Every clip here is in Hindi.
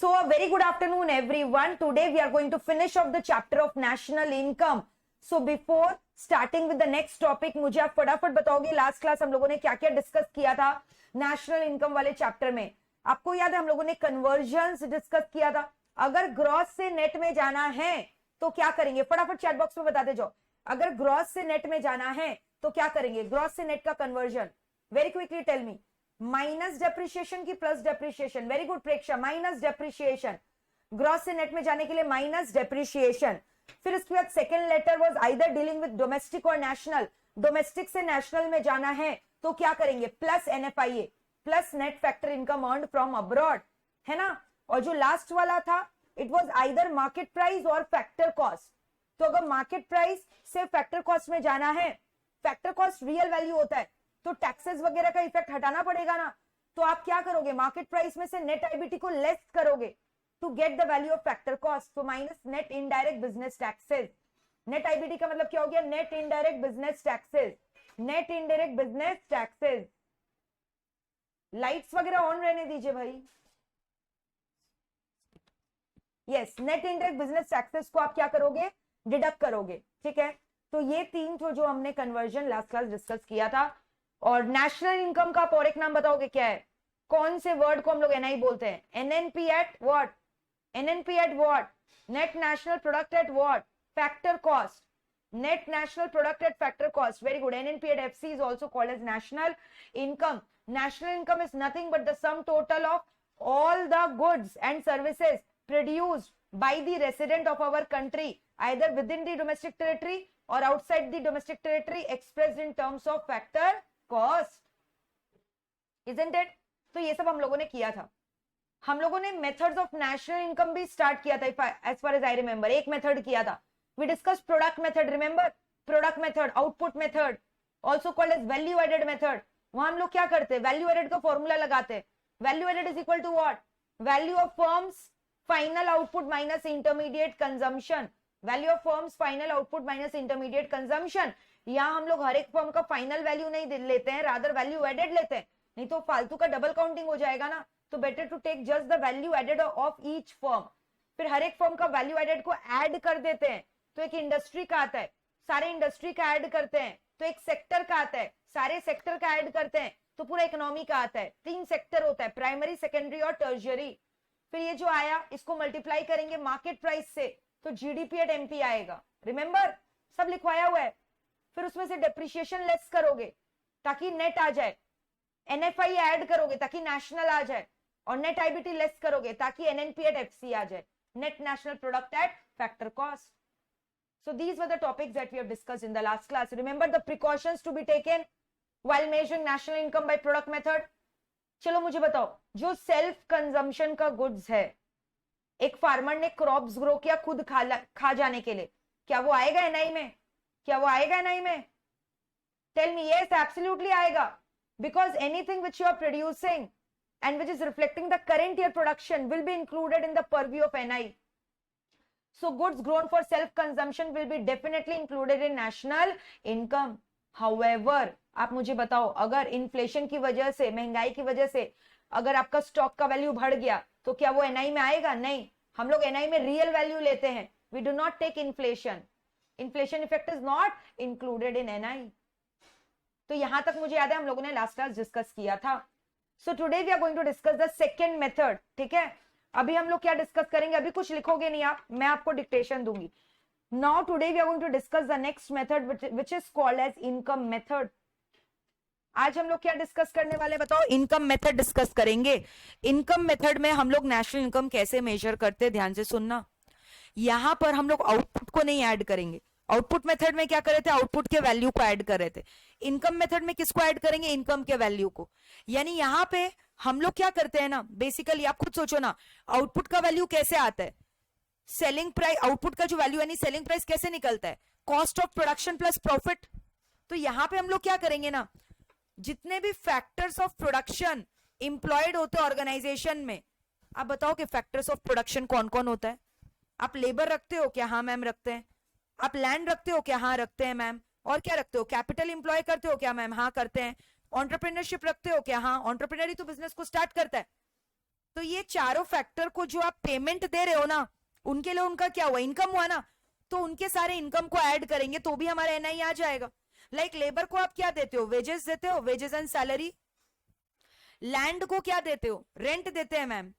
So a very good afternoon everyone. Today we are going to finish off the chapter of national income. So before starting with the next topic, मुझे आप फटाफट बताओगे लास्ट क्लास हम लोगों ने क्या क्या डिस्कस किया था नेशनल इनकम वाले चैप्टर में। आपको याद है हम लोगों ने कन्वर्जन्स डिस्कस किया था। अगर ग्रॉस से नेट में जाना है तो क्या करेंगे, फटाफट चैट बॉक्स में बताते जाओ। अगर ग्रॉस से नेट में जाना है तो क्या करेंगे, ग्रॉस से नेट का conversion very quickly tell me. Minus depreciation की plus depreciation, very good Preksha, minus depreciation. Gross से नेट में जाने के लिए माइनस डेप्रिशिएशन। फिर इसके बाद second letter was either dealing with domestic और नेशनल। डोमेस्टिक से नेशनल में जाना है तो क्या करेंगे, plus NFIA, plus net factor income earned from abroad, है ना। और जो लास्ट वाला था it was either market price और फैक्टर कॉस्ट। तो अगर मार्केट प्राइस से फैक्टर कॉस्ट में जाना है, फैक्टर कॉस्ट रियल वैल्यू होता है तो टैक्सेस वगैरह का इफेक्ट हटाना पड़ेगा ना। तो आप क्या करोगे, मार्केट प्राइस में से नेट आईबीटी को लेस करोगे to get the value of factor cost. तो minus net indirect business taxes. Net IBT का मतलब क्या हो गया, net indirect business taxes, net indirect business taxes. Lights वगैरह ऑन रहने दीजिए भाई। Yes, net indirect business taxes को आप क्या करोगे, डिडक्ट करोगे, ठीक है। तो ये तीन तो जो हमने कन्वर्जन लास्ट क्लास डिस्कस किया था। और नेशनल इनकम का और एक नाम बताओगे क्या है, कौन से वर्ड को हम लोग एनआई बोलते हैं, NNP at what, NNP at what, net national product at what, factor cost, net national product at factor cost, very good. NNP at FC is also called as national income. National income is nothing but the sum total of all the goods and services produced by the resident of our country either within the domestic territory or outside the domestic territory expressed in terms of factor cost, isn't it? तो ये सब हम लोगों ने किया था। हम लोगों ने मेथड्स ऑफ नेशनल इनकम भी स्टार्ट किया था as far as I remember. एक मेथड किया था, we discuss product method, remember product method, output method, also called as value added method. वहां हम लोग क्या करते हैं, वैल्यू एडेड का फॉर्मूला लगाते हैं। Value added is equal to what, value of firms final output minus intermediate consumption, value of firms final output minus intermediate consumption. यहां हम लोग हर एक फर्म का फाइनल वैल्यू नहीं लेते हैं, रादर वैल्यू एडेड लेते हैं, नहीं तो फालतू का डबल काउंटिंग हो जाएगा ना। तो better to take just the value added of each firm. फिर हर एक फर्म का वैल्यू एडेड को ऐड कर देते हैं तो एक इंडस्ट्री का आता है, सारे इंडस्ट्री का ऐड करते हैं तो एक सेक्टर का आता है, सारे सेक्टर का ऐड करते हैं तो पूरा इकोनॉमी का आता है। तीन सेक्टर होता है, प्राइमरी, सेकेंडरी और टर्शियरी। फिर ये जो आया इसको मल्टीप्लाई करेंगे मार्केट प्राइस से तो जीडीपी एट एमपी आएगा, रिमेंबर सब लिखवाया हुआ है। फिर उसमें से डेप्रिशिएशन लेस करोगे ताकि नेट आ जाए, एनएफआई ऐड करोगे ताकि नेशनल आ जाए, और नेट आईबीटी लेस करोगे ताकि एनएनपी एट एफसी आ जाए, net national product at factor cost. So these were the topics that we have discussed in the last class. Remember the precautions to be taken while measuring national income by product method. चलो मुझे बताओ, जो सेल्फ कंजम्पशन का गुड्स है, एक फार्मर ने क्रॉप्स ग्रो किया खुद खा जाने के लिए, क्या वो आएगा एनआई में, क्या वो आएगा एनआई में? टेल मी, यस एब्सोल्युटली आएगा, because anything which you are producing and which is reflecting the current year production will be included in the purview of NI. So goods grown for self consumption will be definitely included in national income. However, आप मुझे बताओ, अगर इन्फ्लेशन की वजह से, महंगाई की वजह से अगर आपका स्टॉक का वैल्यू बढ़ गया तो क्या वो एनआई में आएगा? नहीं, हम लोग एनआई में रियल वैल्यू लेते हैं, we do not take inflation. Inflation effect is not included in NI. तो यहां तक मुझे याद है हम लोगों ने लास्ट क्लास डिस्कस किया था। So today we are going to discuss the second method, ठीक है। अभी हम लोग क्या डिस्कस करेंगे, अभी कुछ लिखोगे नहीं आप, मैं आपको डिक्टेशन दूंगी। Now today we are going to discuss the next method which is called as income method. आज हम लोग क्या डिस्कस करने वाले बताओ, इनकम मेथड डिस्कस करेंगे। इनकम मेथड में हम लोग नेशनल इनकम कैसे मेजर करते हैं, ध्यान से सुनना। यहां पर हम लोग आउटपुट को नहीं ऐड करेंगे। आउटपुट मेथड में क्या कर रहे थे, आउटपुट के वैल्यू को ऐड कर रहे थे। इनकम मेथड में किसको ऐड करेंगे, इनकम के वैल्यू को। यानी यहां पे हम लोग क्या करते हैं ना, बेसिकली आप खुद सोचो ना, आउटपुट का वैल्यू कैसे आता है, सेलिंग प्राइस, आउटपुट का जो वैल्यू यानी सेलिंग प्राइस कैसे निकलता है, cost of production plus profit. तो यहां पे हम लोग क्या करेंगे ना, जितने भी फैक्टर्स ऑफ प्रोडक्शन इंप्लॉयड होते हैं ऑर्गेनाइजेशन में, आप बताओ कि फैक्टर्स ऑफ प्रोडक्शन कौन कौन होता है। आप लेबर रखते हो क्या, हाँ मैम रखते हैं। आप लैंड रखते हो क्या, हाँ रखते हैं मैम। और क्या रखते हो, कैपिटल इंप्लॉय करते हो क्या मैम, हाँ करते हैं। एंटरप्रेन्योरशिप रखते हो क्या, हाँ एंटरप्रेन्योर ही तो बिजनेस को स्टार्ट करता है। तो ये चारों फैक्टर को जो आप पेमेंट दे रहे हो ना, उनके लिए उनका क्या हुआ, इनकम हुआ ना, तो उनके सारे इनकम को ऐड करेंगे तो भी हमारा एनआई आ जाएगा। लाइक लेबर को आप क्या देते हो, वेजेस देते हो, वेजेस एंड सैलरी। लैंड को क्या देते हो, रेंट देते हैं मैम।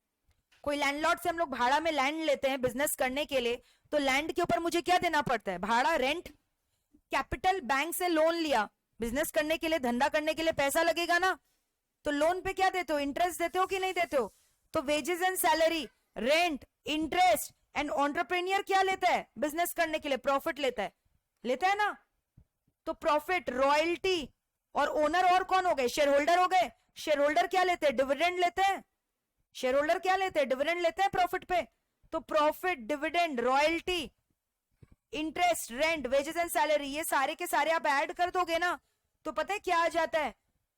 कोई लैंडलॉर्ड से हम लोग भाड़ा में लैंड लेते हैं बिजनेस करने के लिए, तो लैंड के ऊपर मुझे क्या देना पड़ता है, भाड़ा, रेंट। कैपिटल, बैंक से लोन लिया बिजनेस करने के लिए, धंधा करने के लिए पैसा लगेगा ना, तो लोन पे क्या देते हो, इंटरेस्ट देते हो कि नहीं देते हो। तो wages and salary, rent, interest and entrepreneur क्या लेता है बिजनेस करने के लिए, प्रॉफिट लेता है ना। तो प्रॉफिट, रॉयल्टी और ओनर और कौन हो गए, शेयर होल्डर हो गए। शेयर होल्डर क्या लेते हैं, डिविडेंड लेते हैं। शेयर होल्डर क्या लेते हैं, डिविडेंड लेते हैं प्रॉफिट पे। तो profit, dividend, royalty, interest, rent, wages and salary, ये सारे के सारे आप ऐड कर दोगे ना, तो पता है क्या आ जाता है,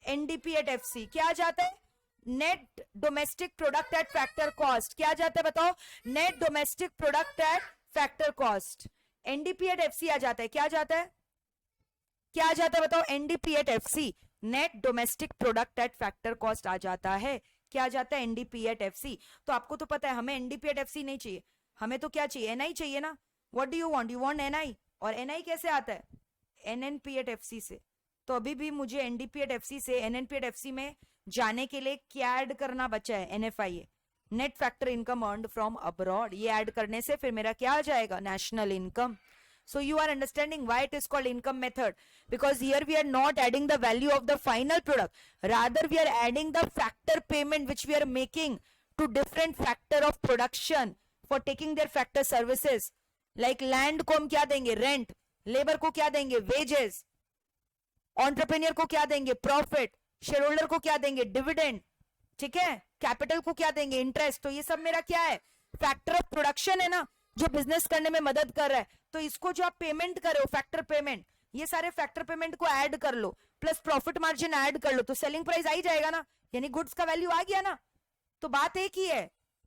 एनडीपी एट एफसी। क्या आ जाता है, net domestic product at factor cost. क्या आ जाता है बताओ, net domestic product at factor cost. NDP at FC आ जाता है। क्या आ जाता है, क्या आ जाता है बताओ, NDP at FC, net domestic product at factor cost आ जाता है। क्या आ जाता है, एनडीपी एट एफसी। तो आपको तो पता है हमें एनडीपी एट एफसी नहीं चाहिए, हमें तो क्या चाहिए, एनआई चाहिए ना। What do you want, you want NI. और एनआई कैसे आता है, एनएनपी एट एफसी से। तो अभी भी मुझे एनडीपी एट एफसी से एनएनपी एट एफसी में जाने के लिए क्या ऐड करना बचा है, NFI, net factor income earned from abroad. ये ऐड करने से फिर मेरा क्या आ जाएगा, national income. So you are understanding why it is called income method, because here we are not adding the value of the final product, rather we are adding the factor payment which we are making to different factor of production for taking their factor services. Like land को हम क्या देंगे, rent, labor को क्या देंगे, wages, entrepreneur को क्या देंगे, profit, shareholder को क्या देंगे, dividend, ठीक है, कैपिटल को क्या देंगे, इंटरेस्ट। तो ये सब मेरा क्या है, फैक्टर ऑफ प्रोडक्शन है ना, जो बिजनेस करने में मदद कर रहा है। तो इसको जो आप पेमेंट कर रहे हो, फैक्टर पेमेंट, ये सारे फैक्टर पेमेंट को ऐड कर लो, प्लस प्रॉफिट मार्जिन ऐड कर लो, तो सेलिंग प्राइस आ ही जाएगा ना, यानी गुड्स का वैल्यू आ गया ना। तो बात एक ही है,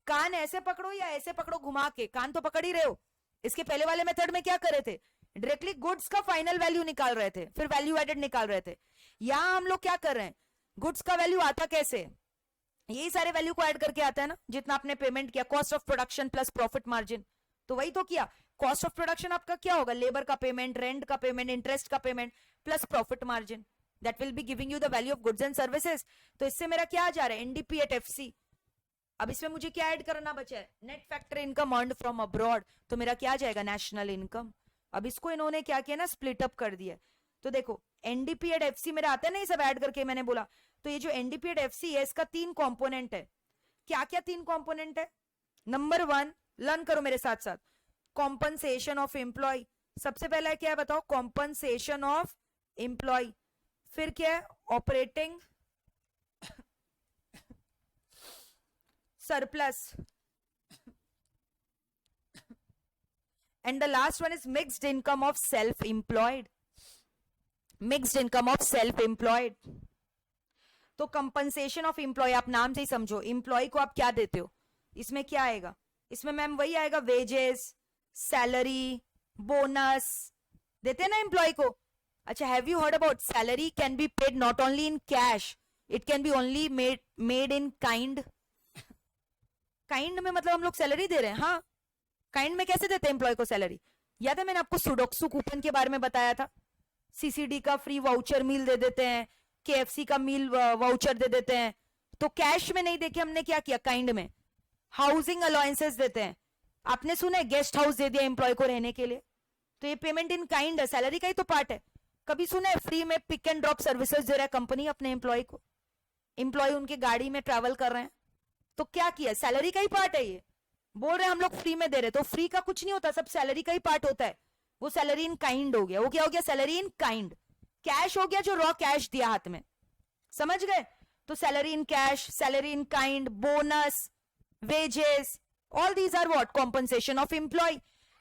कान ऐसे पकड़ो या ऐसे पकड़ो घुमा के, कान तो पकड़ ही रहे हो। इसके पहले वाले मेथड में क्या कर रहे थे, डायरेक्टली गुड्स का फाइनल वैल्यू निकाल रहे थे, फिर वैल्यू एडेड निकाल रहे थे। यहां हम लोग क्या कर रहे हैं, गुड्स का वैल्यू आता कैसे, यही सारे वैल्यू को ऐड करके आता है ना, जितना आपने पेमेंट किया, cost of production plus profit margin. तो वही तो किया, कॉस्ट ऑफ प्रोडक्शन आपका क्या होगा, लेबर का पेमेंट, रेंट का पेमेंट, इंटरेस्ट का payment plus profit margin, that will be giving you the value of goods and services. तो इससे मेरा क्या आ जा रहा है, एनडीपी एट एफसी। अब इसमें मुझे क्या ऐड करना बचा है, net factor income earned from abroad, तो मेरा क्या आ जाएगा, नेशनल इनकम। अब इसको इन्होंने क्या किया ना, स्प्लिट अप कर दिया। तो देखो एनडीपी एट एफसी मेरा आता है ना, ये सब ऐड करके मैंने बोला। तो ये जो एनडीपी एट एफसी है, इसका 3 कंपोनेंट है। क्या क्या 3 कंपोनेंट है, नंबर 1 लर्न करो मेरे साथ साथ, कॉम्पनसेशन ऑफ एम्प्लॉय। सबसे पहला क्या है बताओ, कॉम्पनसेशन ऑफ एम्प्लॉय। फिर क्या है, operating surplus, and the last one is mixed income of self employed, mixed income of self employed. तो कंपनसेशन ऑफ एम्प्लॉय आप नाम से ही समझो, एम्प्लॉय को आप क्या देते हो, इसमें क्या आएगा, इसमें मैम वही आएगा, वेजेस, सैलरी, बोनस देते हैं ना एम्प्लॉय को। अच्छा, have you heard about salary can be paid not only in cash, it can be only made in kind. Kind में मतलब हम लोग सैलरी दे रहे हैं, हाँ, काइंड में कैसे देते हैं एम्प्लॉय को सैलरी, याद है मैंने आपको सुडोक्सू कूपन के बारे में बताया था, सीसीडी का फ्री वाउचर मील दे देते हैं, केएफसी का मील वाउचर दे देते हैं। तो कैश में नहीं देके हमने क्या किया, काइंड में हाउसिंग अलाउंसेस देते हैं। आपने सुना है गेस्ट हाउस दे दिया एम्प्लॉय को रहने के लिए, तो ये पेमेंट इन काइंड है, सैलरी का ही तो पार्ट है। कभी सुना है फ्री में पिक एंड ड्रॉप सर्विसेज दे रहा है कंपनी अपने एम्प्लॉय को, एम्प्लॉय उनके गाड़ी में ट्रैवल कर रहे हैं, तो क्या किया, सैलरी का ही पार्ट है। ये बोल रहे हैं हम लोग फ्री में दे रहे, तो फ्री का कुछ नहीं होता, सब सैलरी का ही पार्ट होता है। वो सैलरी इन काइंड हो गया, वो क्या हो गया, सैलरी इन काइंड। कैश हो गया जो रॉ कैश दिया हाथ में, समझ गए। तो salary in cash, salary in kind, bonus, wages, all these are what, compensation of employee.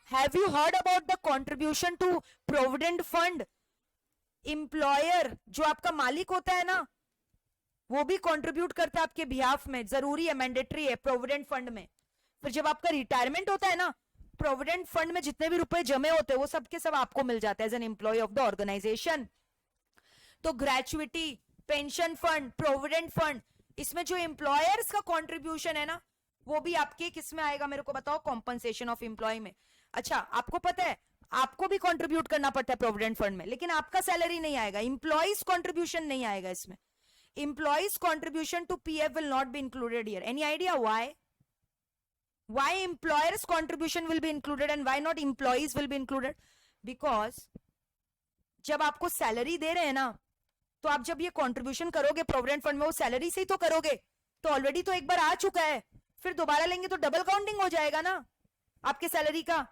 Have you heard about the contribution to provident fund? Employer जो आपका मालिक होता है ना, वो भी कंट्रीब्यूट करता है आपके बिहाफ में, जरूरी है, मैंडेटरी है प्रोविडेंट फंड में। फिर जब आपका रिटायरमेंट होता है ना, प्रोविडेंट फंड में जितने भी रुपए जमे होते हैं वो सब के सब आपको मिल जाता है as an employee of the organisation. तो gratuity, pension fund, provident fund, इसमें जो एम्प्लॉयर्स का कॉन्ट्रीब्यूशन है ना, वो भी आपके किस में आएगा, मेरे को बताओ, कॉम्पनसेशन ऑफ एम्प्लॉय में। अच्छा, आपको पता है आपको भी कंट्रीब्यूट करना पड़ता है प्रोविडेंट फंड में, लेकिन आपका सैलरी नहीं आएगा, इंप्लॉइज कंट्रीब्यूशन नहीं आएगा इसमें। employees contribution to PF will not be included here. Any idea why? Why employers contribution will be included and why not employees will be included? Because जब आपको सैलरी दे रहे हैं ना, तो आप जब ये कंट्रीब्यूशन करोगे प्रोविडेंट फंड में, वो सैलरी से ही तो करोगे, तो ऑलरेडी तो एक बार आ चुका है, फिर दोबारा लेंगे तो डबल काउंटिंग हो जाएगा ना आपके सैलरी का।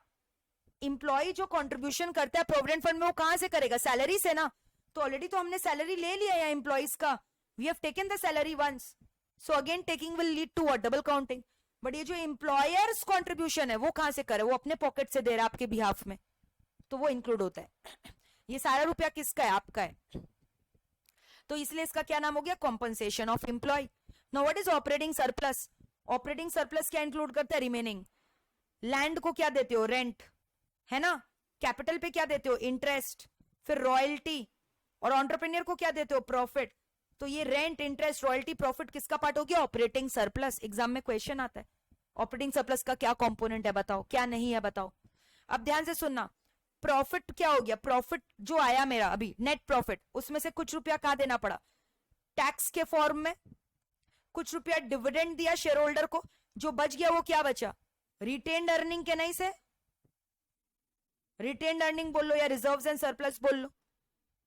इंप्लॉय जो कंट्रीब्यूशन करता है प्रोविडेंट फंड में, वो कहां से करेगा, सैलरी से ना, तो ऑलरेडी तो हमने सैलरी ले लिया है एम्प्लॉइज का, we have taken the salary once, so again taking will lead to what, double counting. But ये जो एम्प्लॉयर्स कंट्रीब्यूशन है वो कहां से करे, वो अपने पॉकेट से दे रहा है आपके बिहाफ में, तो वो इंक्लूड होता है। ये सारा रुपया किसका है, आपका है, तो इसलिए इसका क्या नाम हो गया, compensation of employ. Now what is operating surplus? Operating surplus क्या इंक्लूड करता है, रिमेनिंग। लैंड को क्या देते हो, रेंट, है ना। कैपिटल पे क्या देते हो, इंटरेस्ट, फिर रॉयल्टी, और एंटरप्रेन्योर को क्या देते हो, प्रॉफिट। तो ये रेंट, इंटरेस्ट, रॉयल्टी, प्रॉफिट किसका पार्ट हो गया, ऑपरेटिंग सरप्लस। एग्जाम में क्वेश्चन आता है ऑपरेटिंग सरप्लस का क्या कंपोनेंट है बताओ, क्या नहीं है बताओ। अब ध्यान से सुनना, प्रॉफिट क्या हो गया, प्रॉफिट जो आया मेरा अभी नेट प्रॉफिट, उसमें से कुछ रुपया कहां देना पड़ा, टैक्स के फॉर्म में, कुछ रुपया डिविडेंड दिया शेयर होल्डर को, जो बच गया वो क्या बचा, रिटेन्ड अर्निंग के नहीं से, रिटेन्ड अर्निंग बोल लो या रिजर्व्स एंड सरप्लस बोल लो।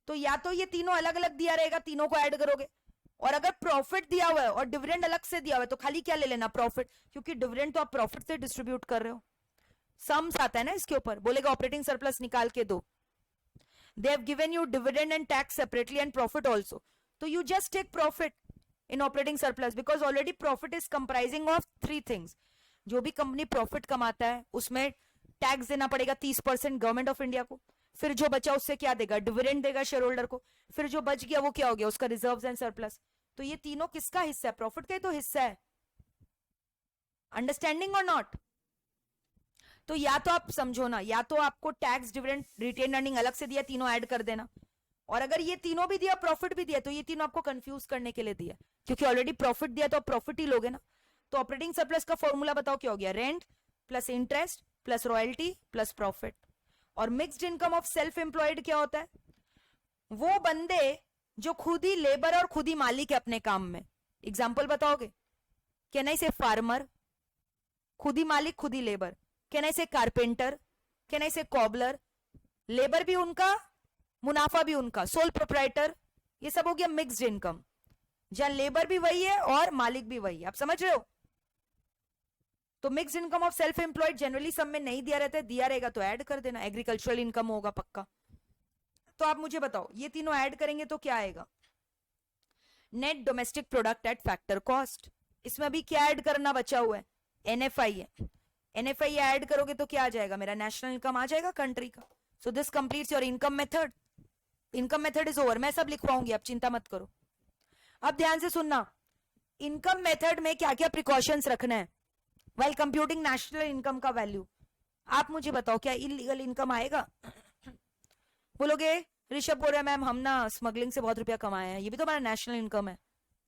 तो या तो ये तीनों अलग अलग दिया रहेगा, तीनों को ऐड करोगे, और अगर प्रॉफिट दिया हुआ है और डिविडेंड अलग से दिया हुआ है तो खाली क्या ले लेना, प्रॉफिट, क्योंकि डिविडेंड तो आप प्रॉफिट से डिस्ट्रीब्यूट कर रहे हो। सम्स आता है ना इसके ऊपर, बोलेगा ऑपरेटिंग सरप्लस निकाल के दो, they have given you dividend and tax separately and profit also, तो you just take profit in operating surplus, because already profit is comprising of 3 things. जो भी कंपनी प्रॉफिट कमाता है उसमें टैक्स देना पड़ेगा 30% गवर्नमेंट ऑफ इंडिया को, फिर जो बचा उससे क्या देगा, डिविडेंड देगा शेयर होल्डर को, फिर जो बच गया वो क्या हो गया, उसका रिजर्व्स एंड सरप्लस। तो ये तीनों किसका हिस्सा है, प्रॉफिट का ही तो हिस्सा है। अंडरस्टैंडिंग और नॉट? तो या तो आप समझो ना, या तो आपको टैक्स, डिविडेंड, रिटेन अर्निंग अलग से दिया, तीनों ऐड कर देना, और अगर ये तीनों भी दिया, प्रॉफिट भी दिया, तो ये तीनों आपको कंफ्यूज करने के लिए दिया, क्योंकि ऑलरेडी प्रॉफिट दिया तो प्रॉफिट ही लोगे ना। तो ऑपरेटिंग सरप्लस का फॉर्मूला बताओ क्या हो गया, rent plus interest plus royalty plus profit. और mixed income of self employed क्या होता है, वो बंदे जो खुद ही लेबर और खुद ही मालिक है अपने काम में। एग्जाम्पल बताओगे, कैन आई से फार्मर, खुद ही मालिक खुद ही लेबर, कैन आई से कारपेंटर, कैन आई से कॉबलर, लेबर भी उनका मुनाफा भी उनका, सोल प्रोप्राइटर, ये सब हो गया मिक्स्ड इनकम, जहां लेबर भी वही है और मालिक भी वही है। आप समझ रहे हो? तो mixed income of self employed generally सब में नहीं दिया रहता है, दिया रहेगा तो ऐड कर देना, एग्रीकल्चरल इनकम होगा पक्का। तो आप मुझे बताओ, ये तीनों ऐड करेंगे तो क्या आएगा, net domestic product at factor cost. इसमें अभी क्या ऐड करना बचा हुआ है, एनएफआई है, एनएफआई ऐड करोगे तो क्या आ जाएगा, मेरा नेशनल इनकम आ जाएगा कंट्री का। सो this completes your income method. Income method is over, मैं सब लिखवाऊंगी, आप चिंता मत करो। अब ध्यान से सुनना, इनकम मेथड में क्या क्या प्रिकॉशंस रखना है वाइल कंप्यूटिंग नेशनल इनकम का वैल्यू। आप मुझे बताओ, क्या इलीगल इनकम आएगा? बोलोगे ऋषभ बोल रहा है मैम हम ना स्मगलिंग से बहुत रुपया कमाए हैं, ये भी तो हमारा नेशनल इनकम है,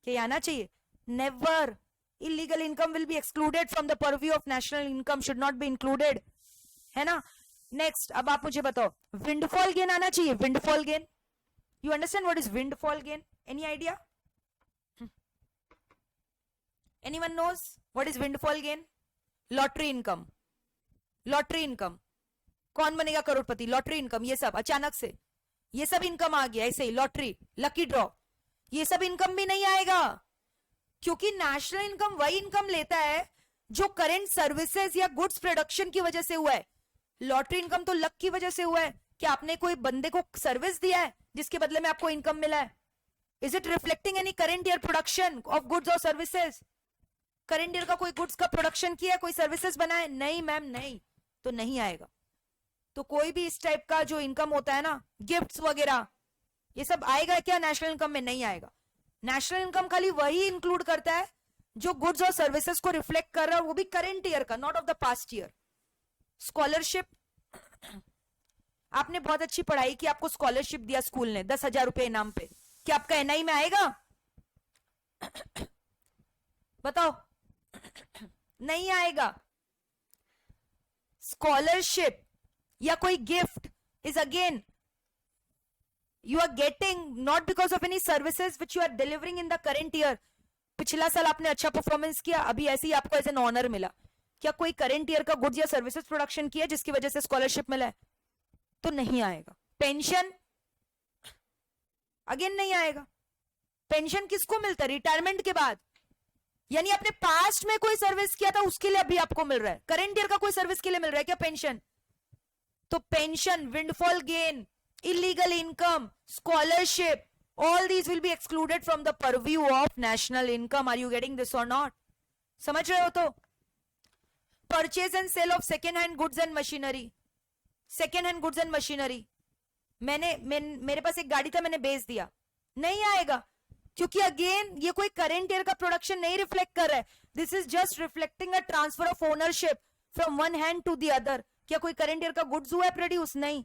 क्या ये आना चाहिए? Never, illegal income will be excluded from the purview of national income, should not be included, है ना। नेक्स्ट, अब आप मुझे बताओ, विंडफॉल गेन आना चाहिए, windfall gain. You understand what is windfall gain? Any idea? Anyone knows what is windfall gain? Lottery income, lottery income, Kaun Banega Crorepati, lottery income, ये सब अचानक से ये सब इनकम आ गया ऐसे ही, लॉटरी, लकी ड्रॉ, ये सब इनकम भी नहीं आएगा, क्योंकि नेशनल इनकम वही इनकम लेता है जो करंट सर्विसेज या गुड्स प्रोडक्शन की वजह से हुआ है। लॉटरी इनकम तो लक की वजह से हुआ है कि आपने कोई बंदे को सर्विस दिया है जिसके बदले में आपको इनकम मिला है। Is it reflecting any current year production of goods और सर्विसेज? करंट ईयर का कोई गुड्स का प्रोडक्शन किया, कोई सर्विसेज बनाए? नहीं मैम, नहीं, तो नहीं आएगा। तो कोई भी इस टाइप का जो इनकम होता है ना, गिफ्ट्स वगैरह, ये सब आएगा क्या नेशनल इनकम में? नहीं आएगा। नेशनल इनकम खाली वही इंक्लूड करता है जो गुड्स और सर्विसेज को रिफ्लेक्ट कर रहा है, वो भी करंट ईयर का, not of the past year. Scholarship, आपने बहुत अच्छी पढ़ाई की, आपको स्कॉलरशिप दिया स्कूल ने 10,000 रुपए इनाम पे, क्या आपका एनआई में आएगा? बताओ। नहीं आएगा। स्कॉलरशिप या कोई gift is again you are getting not because of any services which you are delivering in the current year. पिछला साल आपने अच्छा परफॉर्मेंस किया, अभी ऐसे ही आपको एज एन ऑनर मिला, क्या कोई करंट ईयर का गुड्स या सर्विसेज प्रोडक्शन किया जिसकी वजह से स्कॉलरशिप मिला है? तो नहीं आएगा। पेंशन अगेन नहीं आएगा। पेंशन किसको मिलता है? रिटायरमेंट के बाद, यानी आपने पास्ट में कोई सर्विस किया था उसके लिए अभी आपको मिल रहा है। करंट ईयर का कोई सर्विस के लिए मिल रहा है क्या पेंशन? तो pension, windfall gain, illegal income, scholarship, all these will be excluded from the purview of national income. Are you getting this or not? समझ रहे हो? तो purchase and sale of second hand goods and machinery, second hand goods and machinery, मेरे पास एक गाड़ी था, मैंने बेच दिया, नहीं आएगा, क्योंकि अगेन ये कोई करंट ईयर का प्रोडक्शन नहीं रिफ्लेक्ट कर रहा है। This is just reflecting a transfer of ownership from one hand to the other. क्या कोई करंट ईयर का गुड्स हुआ है प्रोड्यूस? नहीं,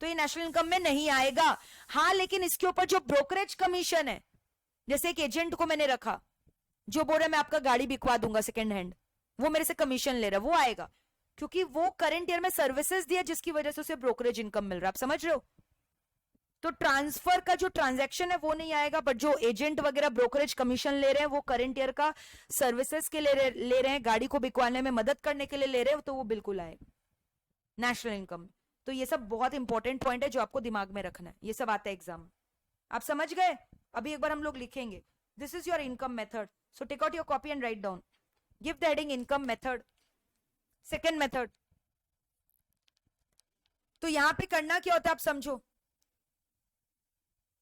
तो ये नेशनल इनकम में नहीं आएगा। हाँ, लेकिन इसके ऊपर जो ब्रोकरेज कमीशन है, जैसे एक एजेंट को मैंने रखा जो बोल रहा है मैं आपका गाड़ी बिकवा दूंगा सेकेंड हैंड, वो मेरे से कमीशन ले रहा है, वो आएगा, क्योंकि वो करंट ईयर में सर्विसेज दिया जिसकी वजह से उसे ब्रोकरेज इनकम मिल रहा है। आप समझ रहे हो? तो ट्रांसफर का जो ट्रांजैक्शन है वो नहीं आएगा, बट जो एजेंट वगैरह ब्रोकरेज कमीशन ले रहे हैं वो करंट ईयर का सर्विसेज के ले रहे हैं, गाड़ी को बिकवाने में मदद करने के लिए ले रहे हैं, तो वो बिल्कुल आएगा नेशनल इनकम। तो ये सब बहुत इंपॉर्टेंट पॉइंट है जो आपको दिमाग में रखना है, ये सब आता है एग्जाम। आप समझ गए? अभी एक बार हम लोग लिखेंगे, this is your income method, so take out your copy and write down, give the heading income method, second method. तो यहां पे करना क्या होता है आप समझो,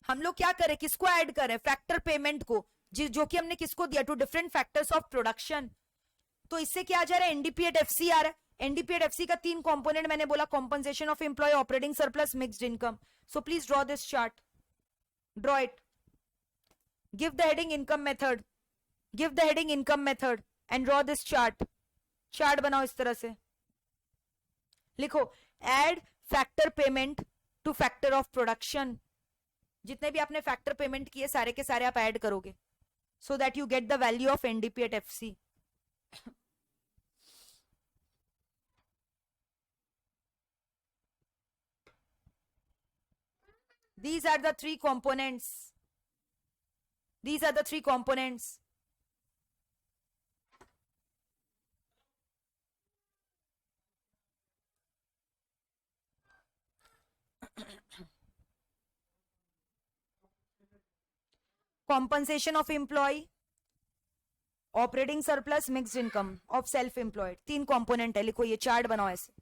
हम लोग क्या करें, किसको ऐड करें? फैक्टर पेमेंट को, जो कि हमने किसको दिया? Two different factors of production. तो इससे क्या आ जा रहा है? एनडीपी एट एफसी आ रहा है। एनडीपी एट एफसी का 3 कंपोनेंट मैंने बोला, compensation of employ, operating surplus, mixed income. So please draw this chart, draw it, give the heading income method, give the heading income method and draw this chart. Chart बनाओ इस तरह से, लिखो add factor payment to factor of production. जितने भी आपने फैक्टर पेमेंट किए सारे के सारे आप ऐड करोगे, so that you get the value of NDP at FC. These are the 3 components. These are the 3 components. Compensation of employee, operating surplus, mixed income of self-employed। 3 component है, लिखो, ये चार्ट बनाओ ऐसे।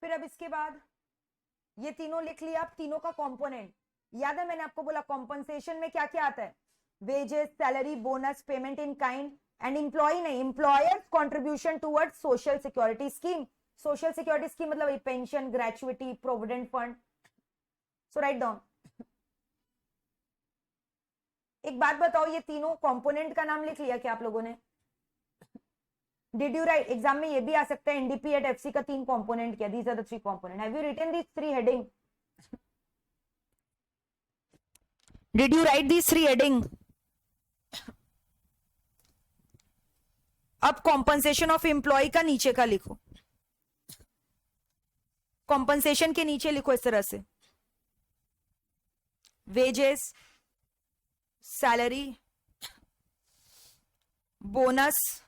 फिर अब इसके बाद ये तीनों लिख लिया, आप तीनों का कंपोनेंट याद है, मैंने आपको बोला कॉम्पनसेशन में क्या क्या आता है? Wages, salary, bonus, payment in kind and employee नहीं, employers contribution towards social security scheme. Social security scheme मतलब pension, gratuity, provident fund. So write down. एक बात बताओ, ये तीनों कंपोनेंट का नाम लिख लिया क्या आप लोगों ने? Did you right? एग्जाम में ये भी आ सकता है, एनडीपी एट एफसी का 3 कंपोनेंट क्या? These are the 3 component. Have you written these 3 heading? Did you write these 3 heading? अब कॉम्पनसेशन ऑफ एम्प्लॉय का नीचे का लिखो, कॉम्पनसेशन के नीचे लिखो इस तरह से, wages, salary, bonus,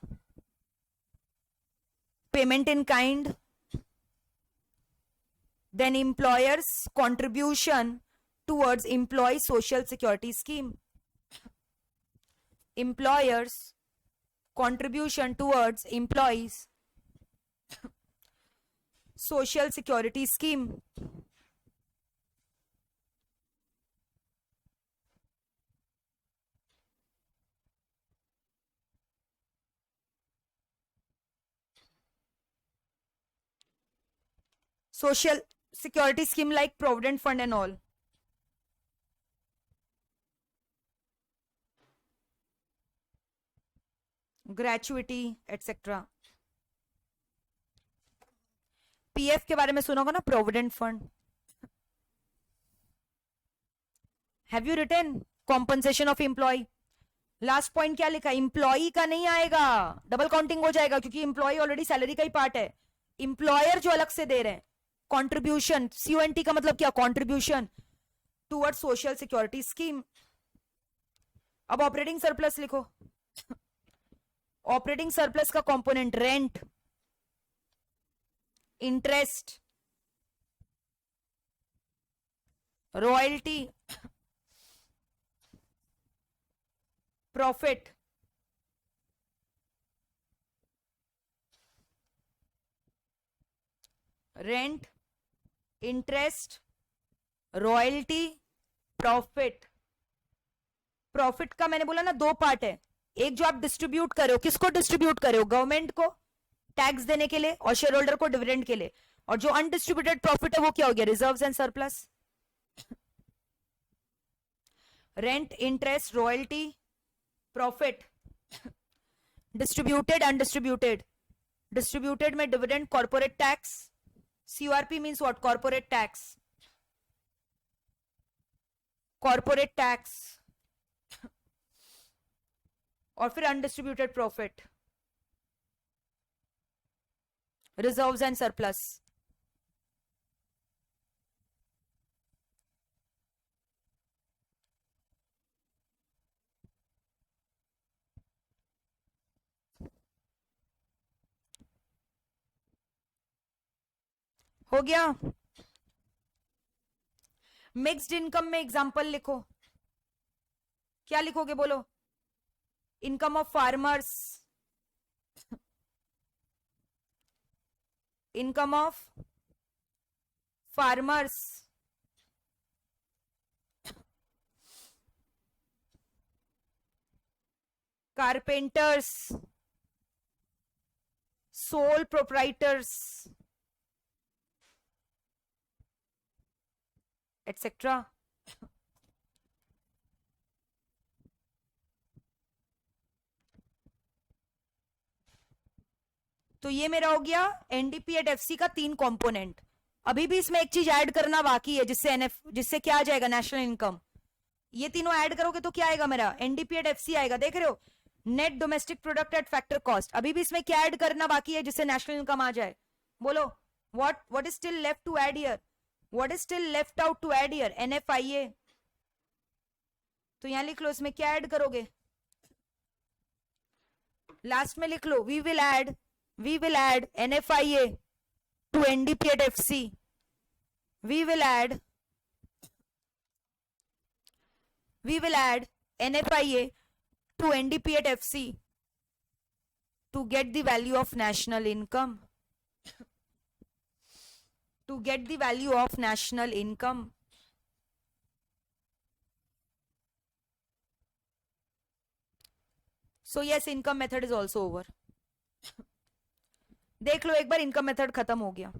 payment in kind, then employers contribution towards employee social security scheme, employers contribution towards employees social security scheme। social security scheme like provident fund and all. Gratuity etcetera. PF के बारे में सुना होगा ना, provident fund. Have you written compensation of employ? Last point क्या लिखा? इंप्लॉई का नहीं आएगा, डबल काउंटिंग हो जाएगा क्योंकि इंप्लॉय ऑलरेडी सैलरी का ही पार्ट है. इंप्लॉयर जो अलग से दे रहे हैं, कॉन्ट्रीब्यूशन, CONT का मतलब क्या? Contribution toward social security scheme. अब ऑपरेटिंग सरप्लस लिखो. ऑपरेटिंग सरप्लस का component rent, interest, royalty, profit, rent, interest, royalty, profit. Profit का मैंने बोला ना दो पार्ट है. एक जो आप डिस्ट्रीब्यूट करो, किसको डिस्ट्रीब्यूट करो? गवर्नमेंट को टैक्स देने के लिए और शेयर होल्डर को डिविडेंड के लिए. और जो अनडिस्ट्रीब्यूटेड प्रॉफिट है वो क्या हो गया? Reserves and surplus. Rent, interest, royalty, profit. Distributed, undistributed. Distributed में dividend, corporate tax. CORP means what? Corporate tax. Corporate tax. और फिर undistributed profit, reserves and surplus. हो गया. मिक्स्ड इनकम में एग्जांपल लिखो. क्या लिखोगे बोलो? Income of farmers, income of farmers, carpenters, sole proprietors, etcetera. तो ये मेरा हो गया एनडीपी एट एफसी का 3 कंपोनेंट. अभी भी इसमें एक चीज ऐड करना बाकी है, जिससे क्या आ जाएगा? National income. ये तीनों ऐड करोगे तो क्या आएगा मेरा? एनडीपी एट एफसी आएगा. देख रहे हो? Net domestic product at factor cost. अभी भी इसमें क्या ऐड करना बाकी है जिससे नेशनल इनकम आ जाए? बोलो. What is still left to add here? What is still left out to add here? NFIA. तो यहां लिख लो, इसमें क्या ऐड करोगे? लास्ट में लिख लो, we will add NFIA to NDP at FC. We will add NFIA to NDP at FC to get the value of national income. To get the value of national income. So yes, income method is also over. देख लो एक बार, इनकम मेथड खत्म हो गया.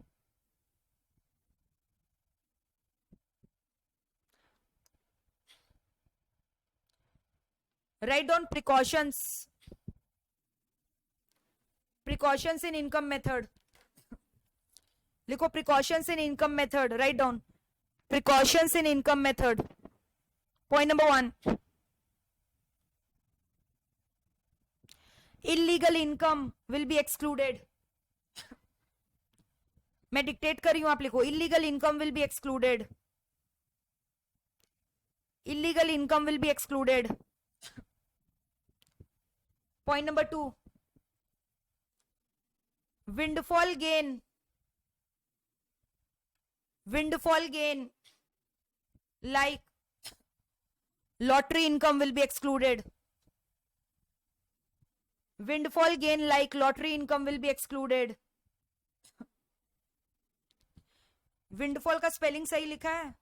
Write down precautions. Precautions in income method लिखो. Precautions in income method. Write down precautions in income method. Point number 1, illegal income will be excluded. मैं डिक्टेट कर रही हूं, आप लिखो. illegal income will be excluded. Illegal income will be excluded. Point number 2, windfall gain. Windfall gain like lottery income will be excluded. Windfall gain like lottery income will be excluded. Windfall का स्पेलिंग सही लिखा है?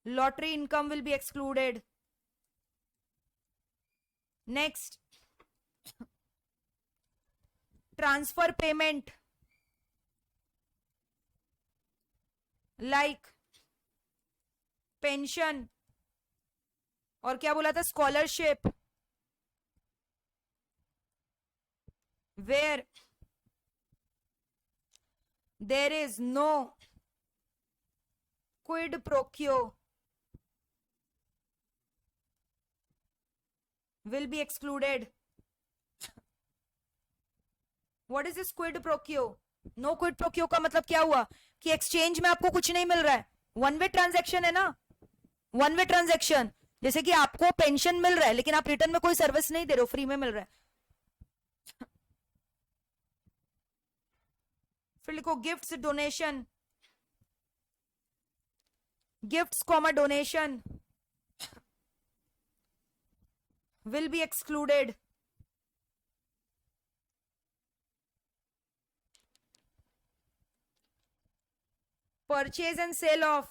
Lottery income will be excluded. Next, transfer payment like pension, और क्या बोला था, scholarship, where there is no quid pro quo will be excluded. What is this quid pro quo? No quid pro quo का मतलब क्या हुआ कि एक्सचेंज में आपको कुछ नहीं मिल रहा है, वन वे ट्रांजैक्शन है ना, वन वे ट्रांजैक्शन। जैसे कि आपको पेंशन मिल रहा है लेकिन आप रिटर्न में कोई सर्विस नहीं दे रहे हो, फ्री में मिल रहा है। फिर लिखो gifts donation, gifts comma donation will be excluded. Purchase and sale of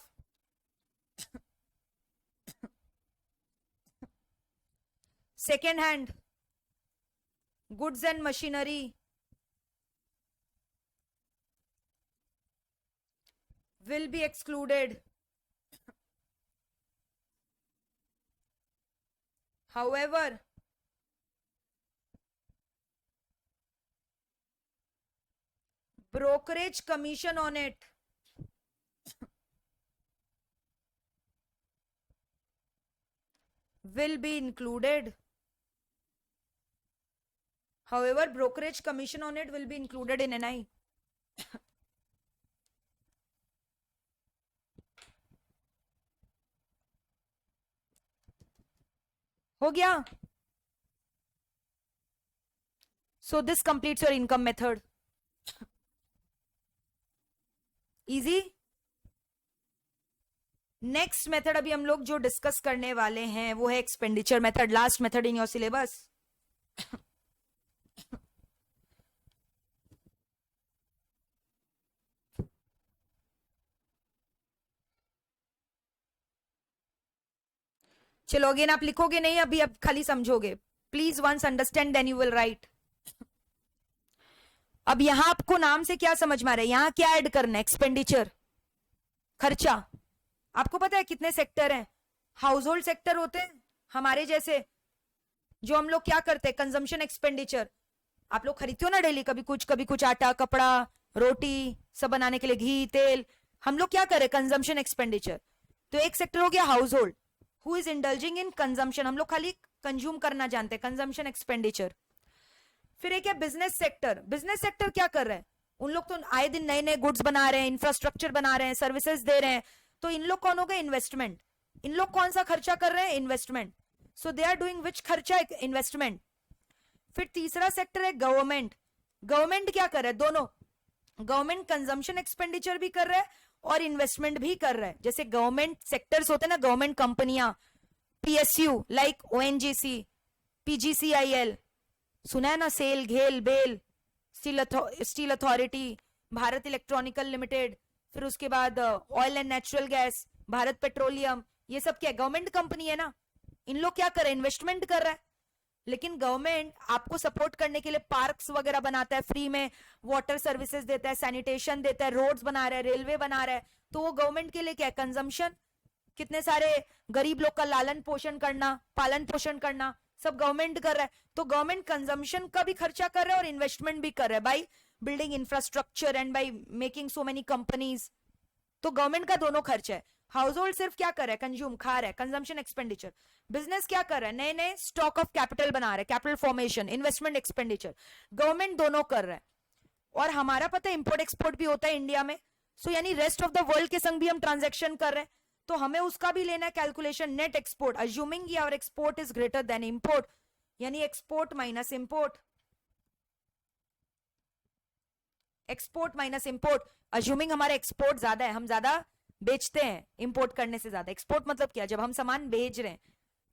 second hand goods and machinery will be excluded. However, brokerage commission on it will be included. However, brokerage commission on it will be included in NI. हो गया? So this completes your income method. Easy? Next method अभी हम लोग जो डिस्कस करने वाले हैं वो है एक्सपेंडिचर मेथड, लास्ट मेथड इन योर सिलेबस। चलो अगेन आप लिखोगे नहीं अभी, अब खाली समझोगे। Please once understand then you will write. अब यहां आपको नाम से क्या समझ में आ रहा है, यहां क्या ऐड करना है, एक्सपेंडिचर, खर्चा। आपको पता है कितने सेक्टर हैं? हाउस होल्ड सेक्टर होते हैं हमारे जैसे, जो हम लोग क्या करते हैं, कंजम्पशन एक्सपेंडिचर। आप लोग खरीदते हो ना डेली, कभी कुछ आटा, कपड़ा, रोटी, सब बनाने के लिए घी, तेल, हम लोग क्या करें, कंजम्पशन एक्सपेंडिचर। तो एक सेक्टर हो गया house hold, who is indulging in consumption, हम लोग खाली कंज्यूम करना जानते हैं, कंजम्पशन एक्सपेंडिचर। फिर एक है बिजनेस सेक्टर। बिजनेस सेक्टर क्या कर रहे हैं, उन लोग तो आए दिन नए नए गुड्स बना रहे हैं, इंफ्रास्ट्रक्चर बना रहे हैं, सर्विसेज दे रहे हैं, तो इन लोग कौन हो गए, इन्वेस्टमेंट। इन लोग कौन सा खर्चा कर रहे हैं, investment. So they are doing which खर्चा, इन्वेस्टमेंट। फिर तीसरा सेक्टर है गवर्नमेंट। गवर्नमेंट क्या कर रहा है, दोनों, गवर्नमेंट कंजम्पशन एक्सपेंडिचर भी कर रहा है और इन्वेस्टमेंट भी कर रहा है। जैसे गवर्नमेंट सेक्टर्स होते हैं ना, गवर्नमेंट कंपनियां, पीएसयू लाइक ओएनजीसी, पीजीसीआईएल, सुना है ना, SAIL, GAIL, BEL, steel authority, Bharat electronical limited, फिर उसके बाद oil and natural gas, Bharat petroleum, ये सब क्या गवर्नमेंट कंपनी है ना। इन लोग क्या कर रहे हैं, इन्वेस्टमेंट कर रहा है। लेकिन गवर्नमेंट आपको सपोर्ट करने के लिए पार्क्स वगैरह बनाता है, फ्री में वाटर सर्विसेज देता है, सैनिटेशन देता है, रोड्स बना रहा है, रेलवे बना रहा है, तो वो गवर्नमेंट के लिए क्या है, कंजम्पशन। कितने सारे गरीब लोग का लालन पोषण करना, पालन पोषण करना, सब गवर्नमेंट कर रहा है। तो गवर्नमेंट कंजम्पशन का भी खर्चा कर रहा है और इन्वेस्टमेंट भी कर रहा है by building infrastructure and by making so many companies. तो गवर्नमेंट का दोनों खर्चा है। हाउस होल्ड सिर्फ क्या कर रहा है, कंज्यूम, खा रहा है, कंजम्पशन एक्सपेंडिचर। बिजनेस क्या कर रहा है, नए नए स्टॉक ऑफ कैपिटल बना रहा है, capital formation, investment expenditure. Government दोनों कर रहा है। और हमारा पता है इंपोर्ट एक्सपोर्ट भी होता है इंडिया में, सो यानी रेस्ट ऑफ द वर्ल्ड के संग भी हम ट्रांजेक्शन कर रहे हैं, तो हमें उसका भी लेना है calculation. Net export, assuming our export is greater than import, यानी export minus import, export minus import. Assuming हमारा एक्सपोर्ट ज्यादा है, हम ज्यादा बेचते हैं इंपोर्ट करने से ज्यादा। एक्सपोर्ट मतलब क्या, जब हम सामान भेज रहे हैं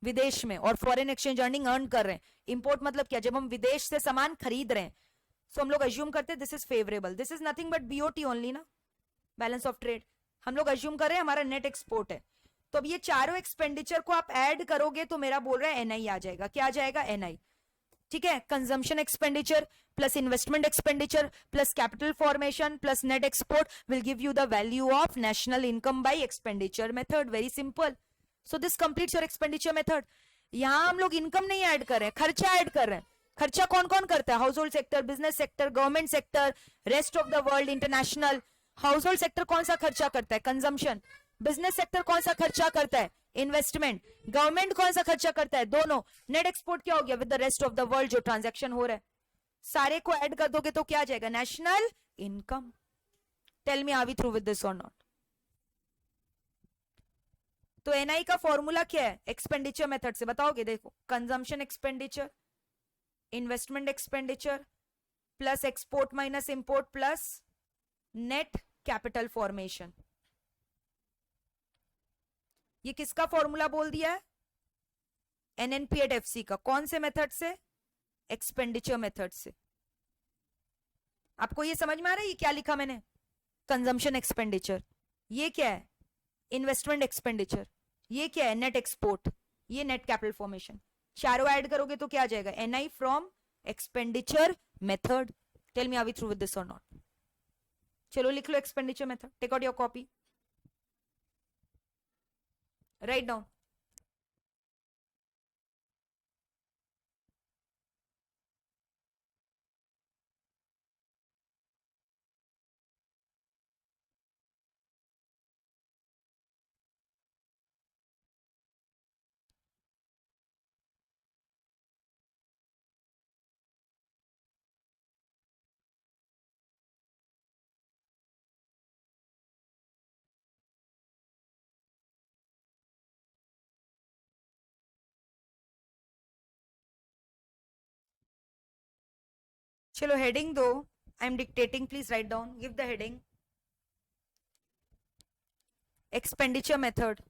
विदेश में और फॉरेन एक्सचेंज अर्निंग अर्न कर रहे हैं। इंपोर्ट मतलब क्या, जब हम विदेश से सामान खरीद रहे हैं। सो हम लोग अज्यूम करते हैं this is favourable, this is nothing but BOT only ना, बैलेंस ऑफ ट्रेड। हम लोग अज्यूम कर रहे हैं हमारा नेट एक्सपोर्ट है। तो अब ये चारों एक्सपेंडिचर को आप ऐड करोगे तो मेरा बोल रहा है एनआई आ जाएगा। क्या आ जाएगा, एनआई। ठीक है, consumption expenditure plus investment expenditure plus capital formation plus net export will give you the value of national income by expenditure method. Very simple. So this completes your expenditure method. यहां हम लोग इनकम नहीं ऐड कर रहे हैं, खर्चा ऐड कर रहे हैं. खर्चा कौन कौन करता है? House hold sector, business sector, government sector, rest of the world, international. House hold sector कौन सा खर्चा करता है? कंजम्पशन. बिजनेस सेक्टर कौन सा खर्चा करता है? इन्वेस्टमेंट. गवर्नमेंट कौन सा खर्चा करता है? दोनों. नेट एक्सपोर्ट क्या हो गया? With the rest of the world जो ट्रांजैक्शन हो रहा है, सारे को ऐड कर दोगे तो क्या आ जाएगा? National income. Tell me, are we through with this और नॉट? तो एनआई का फॉर्मूला क्या है एक्सपेंडिचर मेथड से? बताओगे? देखो, consumption expenditure, investment expenditure plus export minus import plus net capital formation. ये किसका फॉर्मूला बोल दिया है? एनएनपी एट एफसी का. कौन से मेथड से? एक्सपेंडिचर मेथड से. आपको ये समझ में आ रहा है ये क्या लिखा मैंने? Consumption expenditure. ये क्या है? Investment expenditure. ये क्या है? Net export. ये नेट कैपिटल फॉर्मेशन. चारों ऐड करोगे तो क्या आ जाएगा? NI from expenditure method. Tell me, are we through with this और नॉट? चलो लिख लो expenditure method. Take out your copy, write down. चलो हेडिंग दो. I am dictating, please write down. Give the heading expenditure method.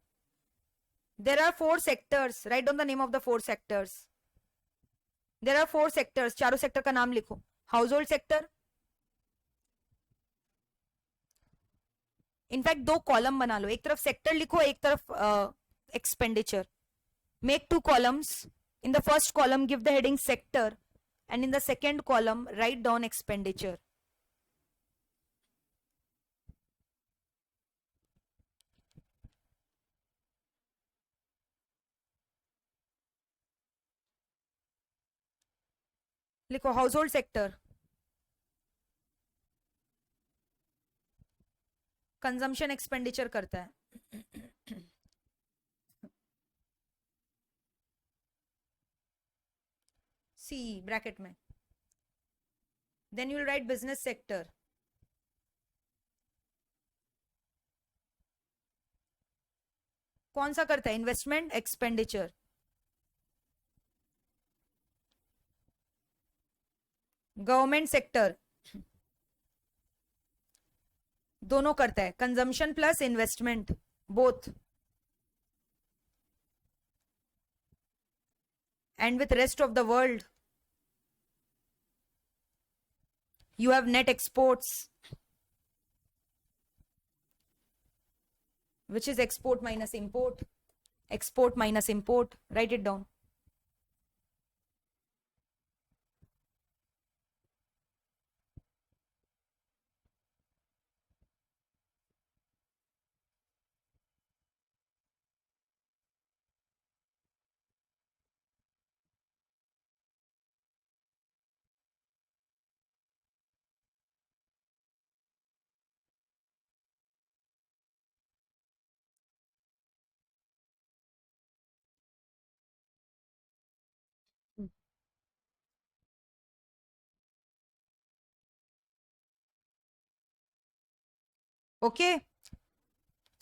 There are 4 sectors. Write down the name of the 4 sectors. There are 4 sectors. चारों सेक्टर का नाम लिखो. House sector. इनफैक्ट 2 कॉलम बना लो. एक तरफ सेक्टर लिखो, एक तरफ expenditure. Make 2 columns. In the first column give the heading sector and in the second column write down expenditure. लिखो household sector, consumption expenditure करता है. सी ब्रैकेट में. Then you will write business sector. कौन सा करता है? Investment expenditure. गवर्नमेंट सेक्टर दोनों करता है, consumption plus investment both. And with rest of the world you have net exports, which is export minus import. Export minus import. Write it down. Okay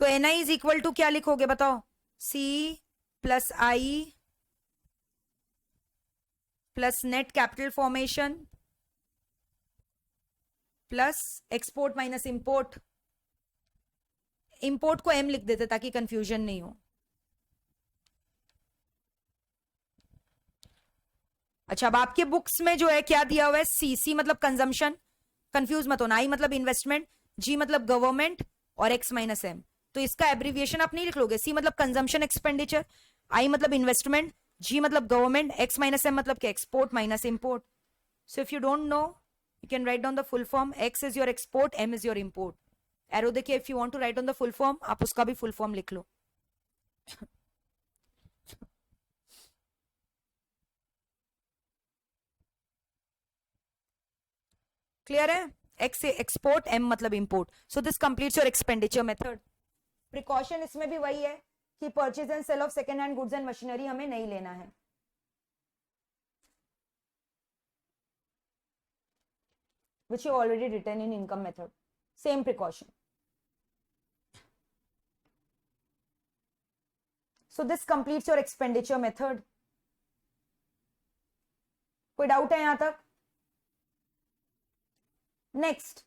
तो N I is equal to क्या लिखोगे बताओ? C plus I plus net capital formation plus export minus import. Import को एम लिख देते ताकि कंफ्यूजन नहीं हो. अच्छा अब आपके बुक्स में जो है क्या दिया हुआ है? सी. सी मतलब कंजम्पशन, कंफ्यूज मत होना. आई मतलब इन्वेस्टमेंट, जी मतलब गवर्नमेंट और एक्स माइनस एम. तो इसका एब्रीविएशन आप नहीं लिख लोगे. सी मतलब कंजम्पशन एक्सपेंडिचर, आई मतलब इन्वेस्टमेंट, G मतलब गवर्नमेंट, X माइनस M मतलब क्या, export minus import. So if you don't know you can write down the full form. X is your export, M is your import. Arrow देखिए, if you want to write down the full form, आप उसका भी full form लिख लो. क्लियर है? X से एक्सपोर्ट, M मतलब import. So this completes your expenditure method. Precaution इसमें भी वही है कि purchase and sale of second hand goods and machinery हमें नहीं लेना है. which you already written in income method. Same precaution. So this completes your expenditure method. कोई डाउट है यहां तक? नेक्स्ट,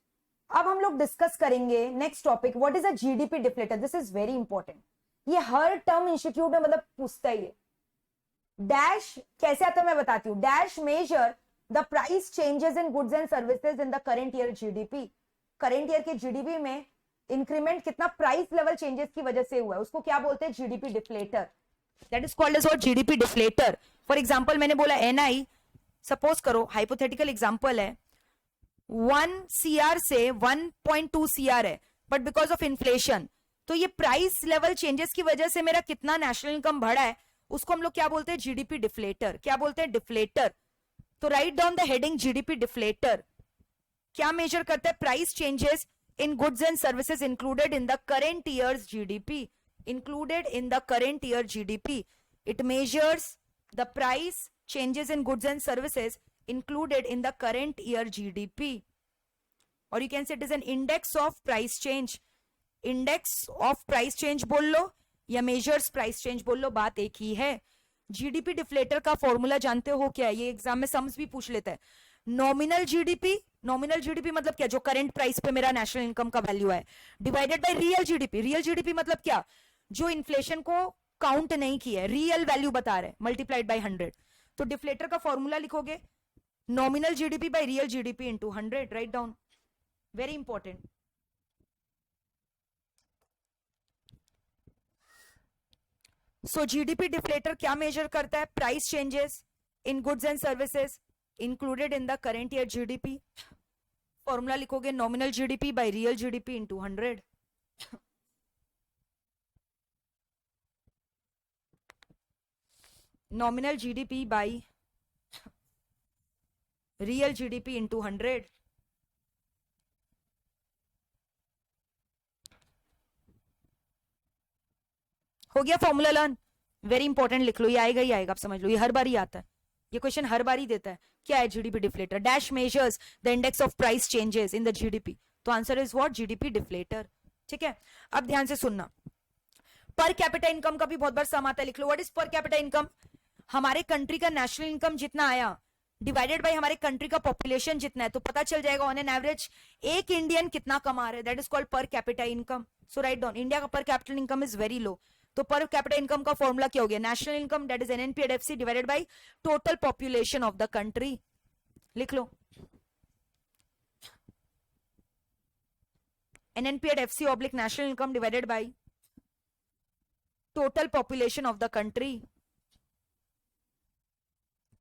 अब हम लोग डिस्कस करेंगे next topic, what is a GDP deflator. This is very important. ये हर टर्म इंस्टीट्यूट में मतलब पूछता ही है. डैश कैसे आता है मैं बताती हूँ. Dash measure the price changes in goods and services in the current year GDP. Current year के जीडीपी में इंक्रीमेंट कितना प्राइस लेवल चेंजेस की वजह से हुआ है, उसको क्या बोलते हैं, GDP deflator. That is called as what, GDP deflator. For example मैंने बोला एनआई, सपोज करो हाइपोथेटिकल एग्जांपल है, 1 CR से 1.2 CR है, बट बिकॉज ऑफ इन्फ्लेशन, तो ये प्राइस लेवल चेंजेस की वजह से मेरा कितना नेशनल इनकम बढ़ा है, उसको हम लोग क्या बोलते हैं, जीडीपी डिफ्लेटर. क्या बोलते हैं, डिफ्लेटर. तो right down the heading GDP deflator. क्या मेजर करता है, price changes in goods and services included in the current years GDP. Included in the current year GDP. It measures the price changes in goods and services included in the current year GDP, or you can say it is an index of price change. Index of price change बोल लो या measures price change बोल लो, बात एक ही है. जीडीपी डिफ्लेटर का फॉर्मूला जानते हो क्या है, ये एग्जाम में सम्स भी पूछ लेता है. नॉमिनल जीडीपी, नॉमिनल जीडीपी मतलब क्या, जो करंट प्राइस पे मेरा नेशनल इनकम का वैल्यू है, divided by real GDP. Real GDP मतलब क्या, जो इन्फ्लेशन को काउंट नहीं किया है, रियल वैल्यू बता रहे, मल्टीप्लाइड बाय 100. तो डिफ्लेटर का फॉर्मूला लिखोगे, nominal GDP by real GDP into 100. Write down, very important. So GDP deflator क्या मेजर करता है, price changes in goods and services included in the current year GDP. Formula लिखोगे, nominal GDP by real GDP into 100. nominal GDP by real GDP into 100. हो गया फॉर्मूला लर्न. वेरी इंपॉर्टेंट, लिख लो, ये आएगा ही आएगा, आप समझ लो, ये हर बार ही आता है, ये क्वेश्चन हर बार ही देता है. क्या है GDP deflator, dash measures the index of price changes in the GDP. तो answer is what, GDP deflator. ठीक है, अब ध्यान से सुनना. पर कैपिटा इनकम का भी बहुत बार सम आता है, लिख लो, what is per capita income. हमारे कंट्री का नेशनल इनकम जितना आया डिवाइडेड बाय हमारे कंट्री का पॉपुलेशन जितना है, तो पता चल जाएगा ऑन एन एवरेज एक इंडियन कितना कमा रहा है. That is called per capita income. So write down, India का per capital income is very low. तो पर कैपिटा इनकम का फॉर्मूला क्या हो गया, national income that is NNP at FC divided by total population of the country. लिख लो, NNP at FC oblique national income divided by total population of the country.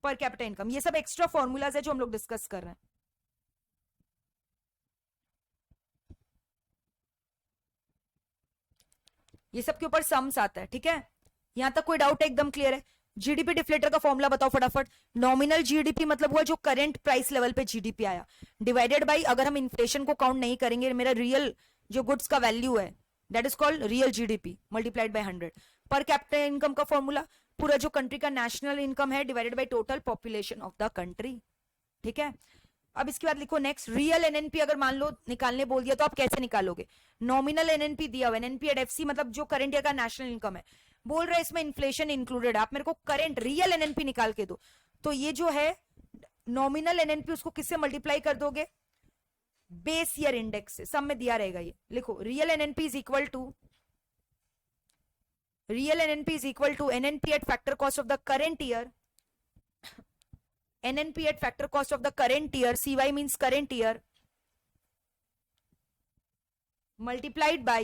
Per capita income, ये सब एक्स्ट्रा फॉर्मूलाज है जो हम लोग डिस्कस कर रहे हैं. ये सब के ऊपर सम्स आता है. ठीक है, यहां तक कोई डाउट है, एकदम क्लियर है. जीडीपी डिफ्लेटर का फॉर्मूला बताओ फटाफट. नॉमिनल जीडीपी मतलब हुआ जो करंट प्राइस लेवल पे जीडीपी आया, डिवाइडेड बाय, अगर हम इन्फ्लेशन को काउंट नहीं करेंगे, मेरा रियल जो गुड्स का वैल्यू है, that is called real GDP multiplied by 100. पर कैपिटा इनकम का फॉर्मूला, पूरा जो कंट्री का नेशनल इनकम है divided by total population of the country. ठीक है, अब इसके बाद लिखो नेक्स्ट, रियल एनएनपी अगर मान लो निकालने बोल दिया तो आप कैसे निकालोगे. नॉमिनल एनएनपी दिया हुआ, एनएनपीएडएफसी मतलब जो करंट ईयर का नेशनल इनकम है, बोल रहे इसमें इन्फ्लेशन इंक्लूडेड, आप मेरे को करंट रियल एनएनपी निकाल के दो. तो ये जो है नॉमिनल एनएनपी, उसको किससे मल्टीप्लाई कर दोगे, बेस ईयर इंडेक्स से. सब में दिया रहेगा ये. लिखो, real NNP is equal to, real NNP is equal to NNP at factor cost of the current year. NNP at factor cost of the current year, CY means current year, multiplied by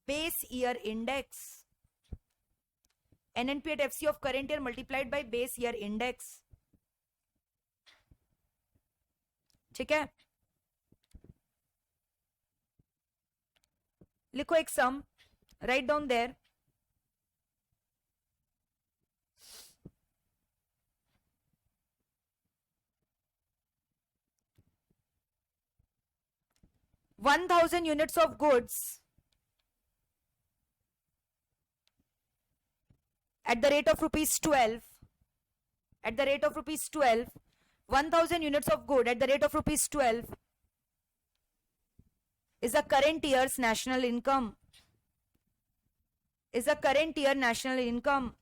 base year index, NNP at FC of current year multiplied by base year index. ठीक है, लिखो एक sum, write down there. One thousand units of goods at the rate of rupees 12, at the rate of rupees 12, 1000 units of good at the rate of rupees 12 is the current year's national income, is the current year national income.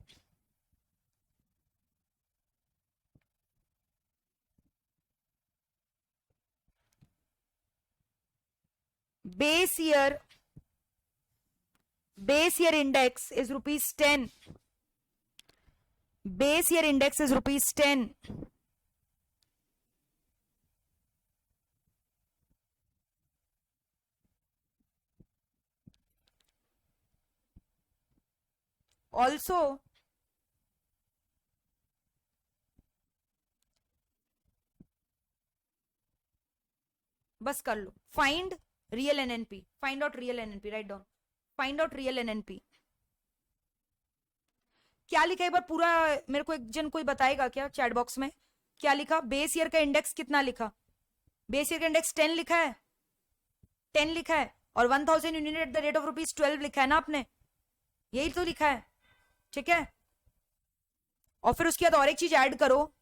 Base year index is rupees 10. Base year index is rupees 10. Also, बस कर लो, find real NNP, find out real NNP, write down, find out real NNP. क्या लिखा है एक बार पूरा मेरे को एक जन कोई बताएगा क्या चैट बॉक्स में, क्या लिखा? बेस ईयर का इंडेक्स कितना लिखा? बेस ईयर का इंडेक्स 10 लिखा है, 10 लिखा है, और 1000 unit at the rate of rupees 12 लिखा है ना आपने, यही तो लिखा है. ठीक है, और फिर उसके बाद और एक चीज ऐड करो,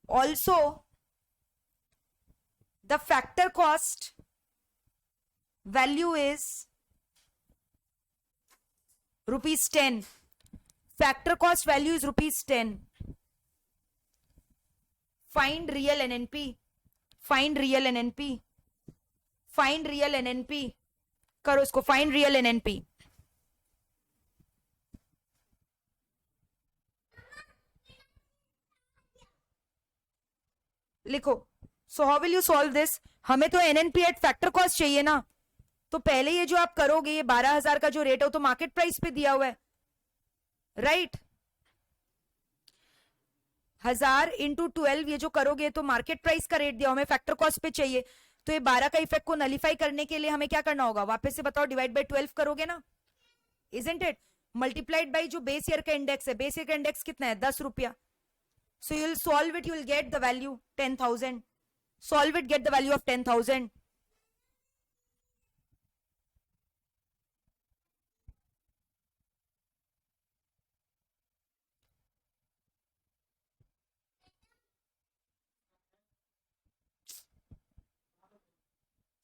also the factor cost value is rupees 10. Factor cost value is rupees 10. Find real NNP. Find real NNP. Find real NNP. करो उसको, find real NNP. लिखो. So how will you solve this? हमें तो NNP at factor cost चाहिए ना, तो पहले ये जो आप करोगे, ये 12,000 का जो रेट है वो तो मार्केट प्राइस पे दिया हुआ है, राइट? 1000 इंटू 12 ये जो करोगे तो मार्केट प्राइस का रेट दिया, हमें फैक्टर कॉस्ट पे चाहिए, तो ये 12 का इफेक्ट को नलिफाई करने के लिए हमें क्या करना होगा? वापस से बताओ, डिवाइड बाय 12 करोगे ना, इजंट इट? मल्टीप्लाइड बाय जो बेस ईयर का इंडेक्स है, बेस ईयर का इंडेक्स कितना है? 10 रुपया. So you will solve it, you will get the value 10,000. Solve it, gate the value of 10,000.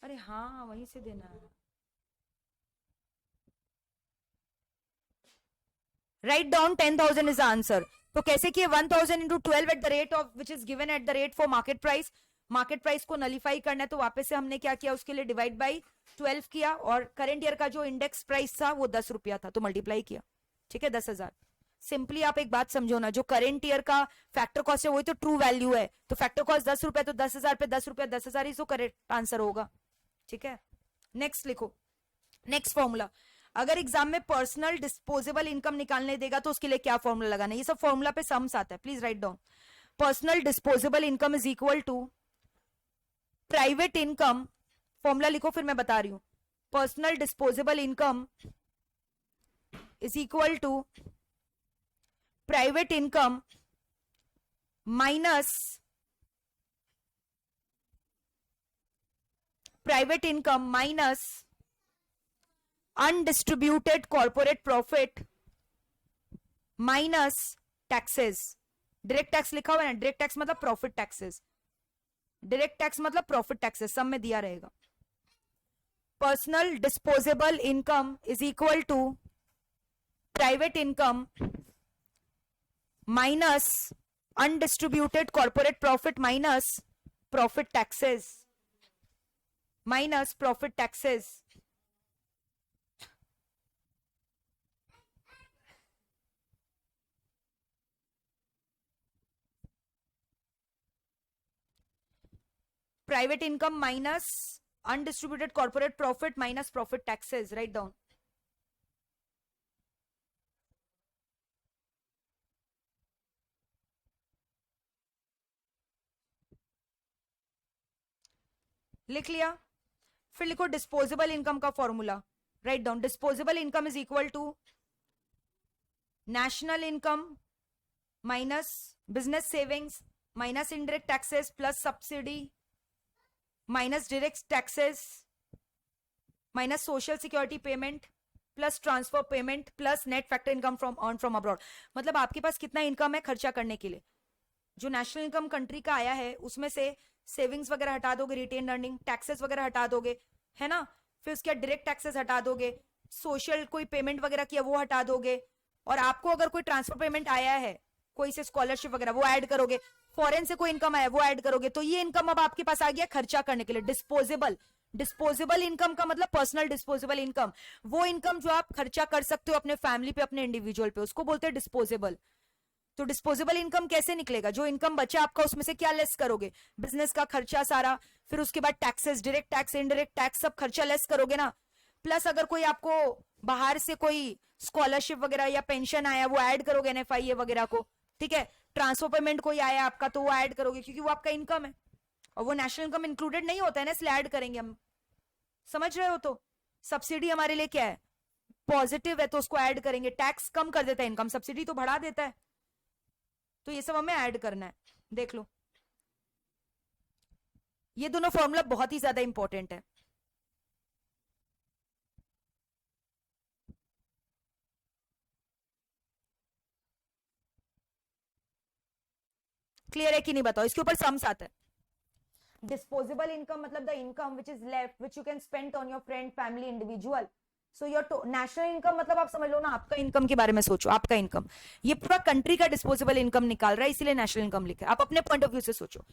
अरे हाँ, वहीं से देना है. Write down 10,000 is the answer. तो कैसे किए? 1000 into 12 at the rate of which is given at the rate for market price. Market price को नलिफाई करना है तो वापस से हमने क्या किया, उसके लिए डिवाइड बाई 12 किया, और करंट ईयर का जो इंडेक्स प्राइस था वो 10 रुपया था, तो मल्टीप्लाई किया. ठीक है, 10,000. सिंपली आप एक बात समझो ना, जो करंट ईयर का फैक्टर कॉस्ट है वही तो ट्रू वैल्यू है, तो फैक्टर कॉस्ट 10 रुपया, तो 10,000 पे 10 रुपया, 10,000 ही तो करेक्ट आंसर होगा. ठीक है, नेक्स्ट लिखो. नेक्स्ट फॉर्मूला, अगर एग्जाम में पर्सनल डिस्पोजेबल इनकम निकालने देगा तो उसके लिए क्या फॉर्मूला लगाना है? ये सब फॉर्मूला पे सम्स आता है, please write down. Personal disposable income is equal to private income. Formula लिखो, फिर मैं बता रही हूं. Personal disposable income is equal to private income minus private income minus undistributed corporate profit minus taxes. Direct tax लिखा हुआ है ना, डायरेक्ट टैक्स मतलब प्रॉफिट टैक्सेस, डायरेक्ट टैक्स मतलब प्रॉफिट टैक्सेस, सब में दिया रहेगा. Personal disposable income is equal to private income minus undistributed corporate profit minus profit taxes, minus profit taxes. Private income minus undistributed corporate profit minus profit taxes, write down. लिख लिया. फिर लिखो डिस्पोजेबल इनकम का formula, write down. Disposable income is equal to national income minus business savings minus indirect taxes plus subsidy minus direct taxes minus social security payment plus transfer payment plus net factor income from earn from abroad. मतलब आपके पास कितना इनकम है खर्चा करने के लिए. जो नेशनल इनकम कंट्री का आया है उसमें से सेविंग्स वगैरह हटा दोगे, रिटेन अर्निंग, टैक्सेस वगैरह हटा दोगे, है ना. फिर उसके बाद डायरेक्ट टैक्सेस हटा दोगे, सोशल कोई पेमेंट वगैरह किया वो हटा दोगे, और आपको अगर कोई ट्रांसफर पेमेंट आया है, कोई से स्कॉलरशिप वगैरह, वो ऐड करोगे. फॉरेन से कोई इनकम आया वो ऐड करोगे. तो ये इनकम अब आपके पास आ गया खर्चा करने के लिए. डिस्पोजेबल. डिस्पोजेबल इनकम का मतलब पर्सनल डिस्पोजेबल इनकम, वो इनकम जो आप खर्चा कर सकते हो अपने फैमिली पे, अपने इंडिविजुअल पे, उसको बोलते हैं डिस्पोजेबल. तो डिस्पोजेबल इनकम कैसे निकलेगा? जो इनकम बचा आपका उसमें से क्या लेस करोगे? बिजनेस का खर्चा सारा, फिर उसके बाद taxes, direct tax, indirect tax, सब खर्चा लेस करोगे ना. प्लस अगर कोई आपको बाहर से कोई स्कॉलरशिप वगैरह या पेंशन आया वो ऐड करोगे, एनएफआईए वगैरह को, ठीक है. ट्रांसफर पेमेंट कोई आया आपका तो वो ऐड करोगे, क्योंकि वो आपका इनकम है और वो नेशनल इनकम इंक्लूडेड नहीं होता है ना, इसलिए ऐड करेंगे हम. समझ रहे हो? तो सब्सिडी हमारे लिए क्या है? पॉजिटिव है, तो उसको ऐड करेंगे. टैक्स कम कर देता है इनकम, सब्सिडी तो बढ़ा देता है. तो ये सब हमें ऐड करना है. देख लो, ये दोनों फॉर्मूला बहुत ही ज्यादा इंपॉर्टेंट है. क्लियर है कि नहीं बताओ? इसके ऊपर सम्स आता है. डिस्पोजेबल इनकम मतलब the income which is left which you can spend on your friend, family, individual. So your national income मतलब आप समझ लो ना, आपका इनकम के बारे में सोचो. आपका इनकम, ये पूरा कंट्री का डिस्पोजेबल इनकम निकाल रहा है, इसीलिए नेशनल इनकम लिखा है. आप अपने पॉइंट ऑफ व्यू से सोचो.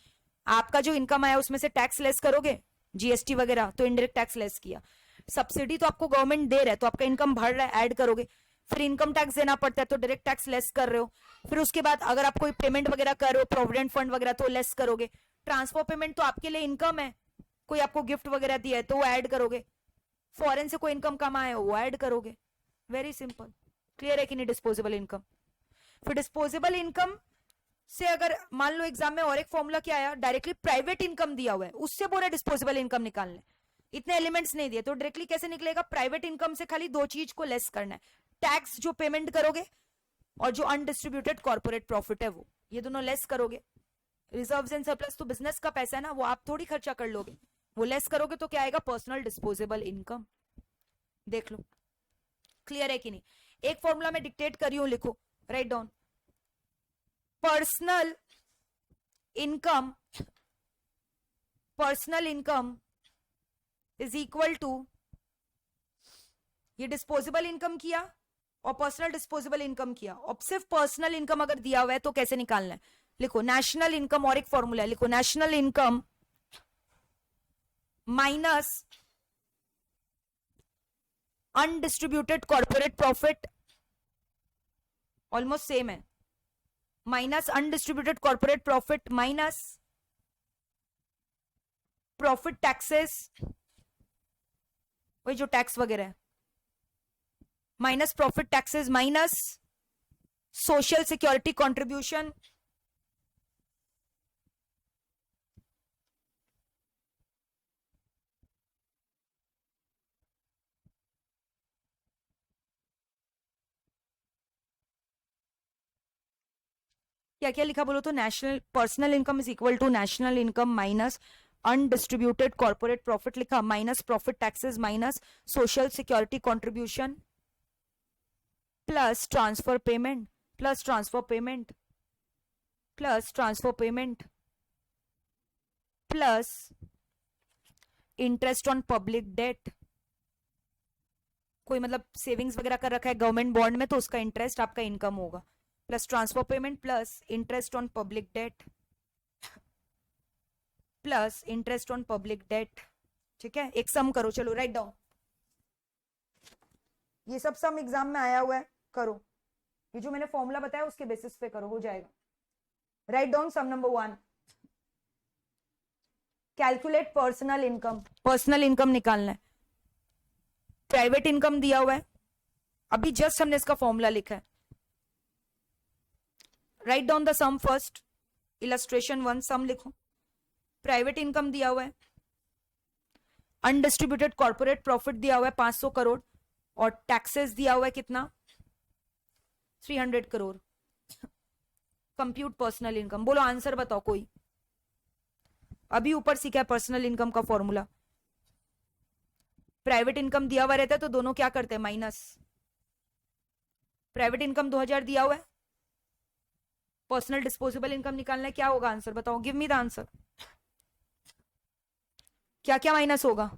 आपका जो इनकम आया उसमें से टैक्स लेस करोगे, जीएसटी वगैरह, तो इनडायरेक्ट टैक्स लेस किया. सब्सिडी तो आपको गवर्नमेंट दे रहा है, तो आपका इनकम बढ़ रहा है, ऐड करोगे. फिर इनकम टैक्स देना पड़ता है, तो डायरेक्ट टैक्स लेस कर रहे हो. फिर उसके बाद अगर आप कोई पेमेंट वगैरह कर रहे हो, प्रोविडेंट फंड वगैरह, तो लेस करोगे. ट्रांसफर पेमेंट तो आपके लिए इनकम है, कोई आपको गिफ्ट वगैरह दिया है तो वो ऐड करोगे. फॉरेन से कोई इनकम कमाए हो वो ऐड करोगे. Very simple. क्लियर है कि नहीं? Disposable income. फिर डिस्पोजेबल इनकम से अगर मान लो एग्जाम में और एक फॉर्मूला क्या आया, डायरेक्टली प्राइवेट इनकम दिया हुआ है, उससे बोले डिस्पोजेबल इनकम निकालने, इतने एलिमेंट्स नहीं दिए, तो डायरेक्टली कैसे निकलेगा? प्राइवेट इनकम से खाली दो चीज को लेस करना है, टैक्स जो पेमेंट करोगे और जो अनडिस्ट्रीब्यूटेड कॉर्पोरेट प्रॉफिट है वो, ये दोनों लेस करोगे. रिजर्व्स एंड सरप्लस तो बिजनेस का पैसा है ना, वो आप थोड़ी खर्चा कर लोगे, वो लेस करोगे तो क्या आएगा? Personal disposable income. देख लो क्लियर है कि नहीं? एक फॉर्मूला में डिक्टेट करी हूं, लिखो, write down. Personal income is equal to, ये डिस्पोजेबल इनकम किया और पर्सनल डिस्पोजेबल इनकम किया, और सिर्फ पर्सनल इनकम अगर दिया हुआ है तो कैसे निकालना है? लिखो नेशनल इनकम, और एक फॉर्मूला है, लिखो national income minus undistributed corporate profit, almost same है, minus undistributed corporate profit minus profit taxes, वही जो टैक्स वगैरह है, minus profit taxes minus social security contribution क्या क्या लिखा बोलो तो? National personal income is equal to national income minus undistributed corporate profit लिखा, minus profit taxes minus social security contribution plus transfer payment plus transfer payment plus transfer payment plus interest on public date. कोई मतलब सेविंग्स वगैरह कर रखा है गवर्नमेंट बॉन्ड में तो उसका इंटरेस्ट आपका इनकम होगा, plus transfer payment plus interest on public date plus interest on public date. ठीक है, एक सम करो, चलो राइट डाउन. ये सब सम एग्जाम में आया हुआ है, करो. ये जो मैंने फॉर्मूला बताया उसके बेसिस पे करो, हो जाएगा. Write down sum number 1. Calculate personal income, personal income निकालना है। प्राइवेट इनकम दिया हुआ है, अभी जस्ट हमने इसका फॉर्मूला लिखा है। Write down the sum first, illustration 1 sum लिखो। प्राइवेट इनकम दिया हुआ है, अनडिस्ट्रीब्यूटेड कॉर्पोरेट प्रॉफिट दिया हुआ है 500 करोड़, और टैक्सेस दिया हुआ है कितना, 300 करोड़। कंप्यूट पर्सनल इनकम, बोलो आंसर बताओ कोई। अभी ऊपर सीखा है पर्सनल इनकम का फॉर्मूला। प्राइवेट इनकम दिया हुआ रहता है तो दोनों क्या करते हैं, माइनस। प्राइवेट इनकम 2000 दिया हुआ है, पर्सनल डिस्पोजेबल इनकम निकालना है, क्या होगा आंसर बताओ, गिव मी द आंसर। क्या क्या माइनस होगा,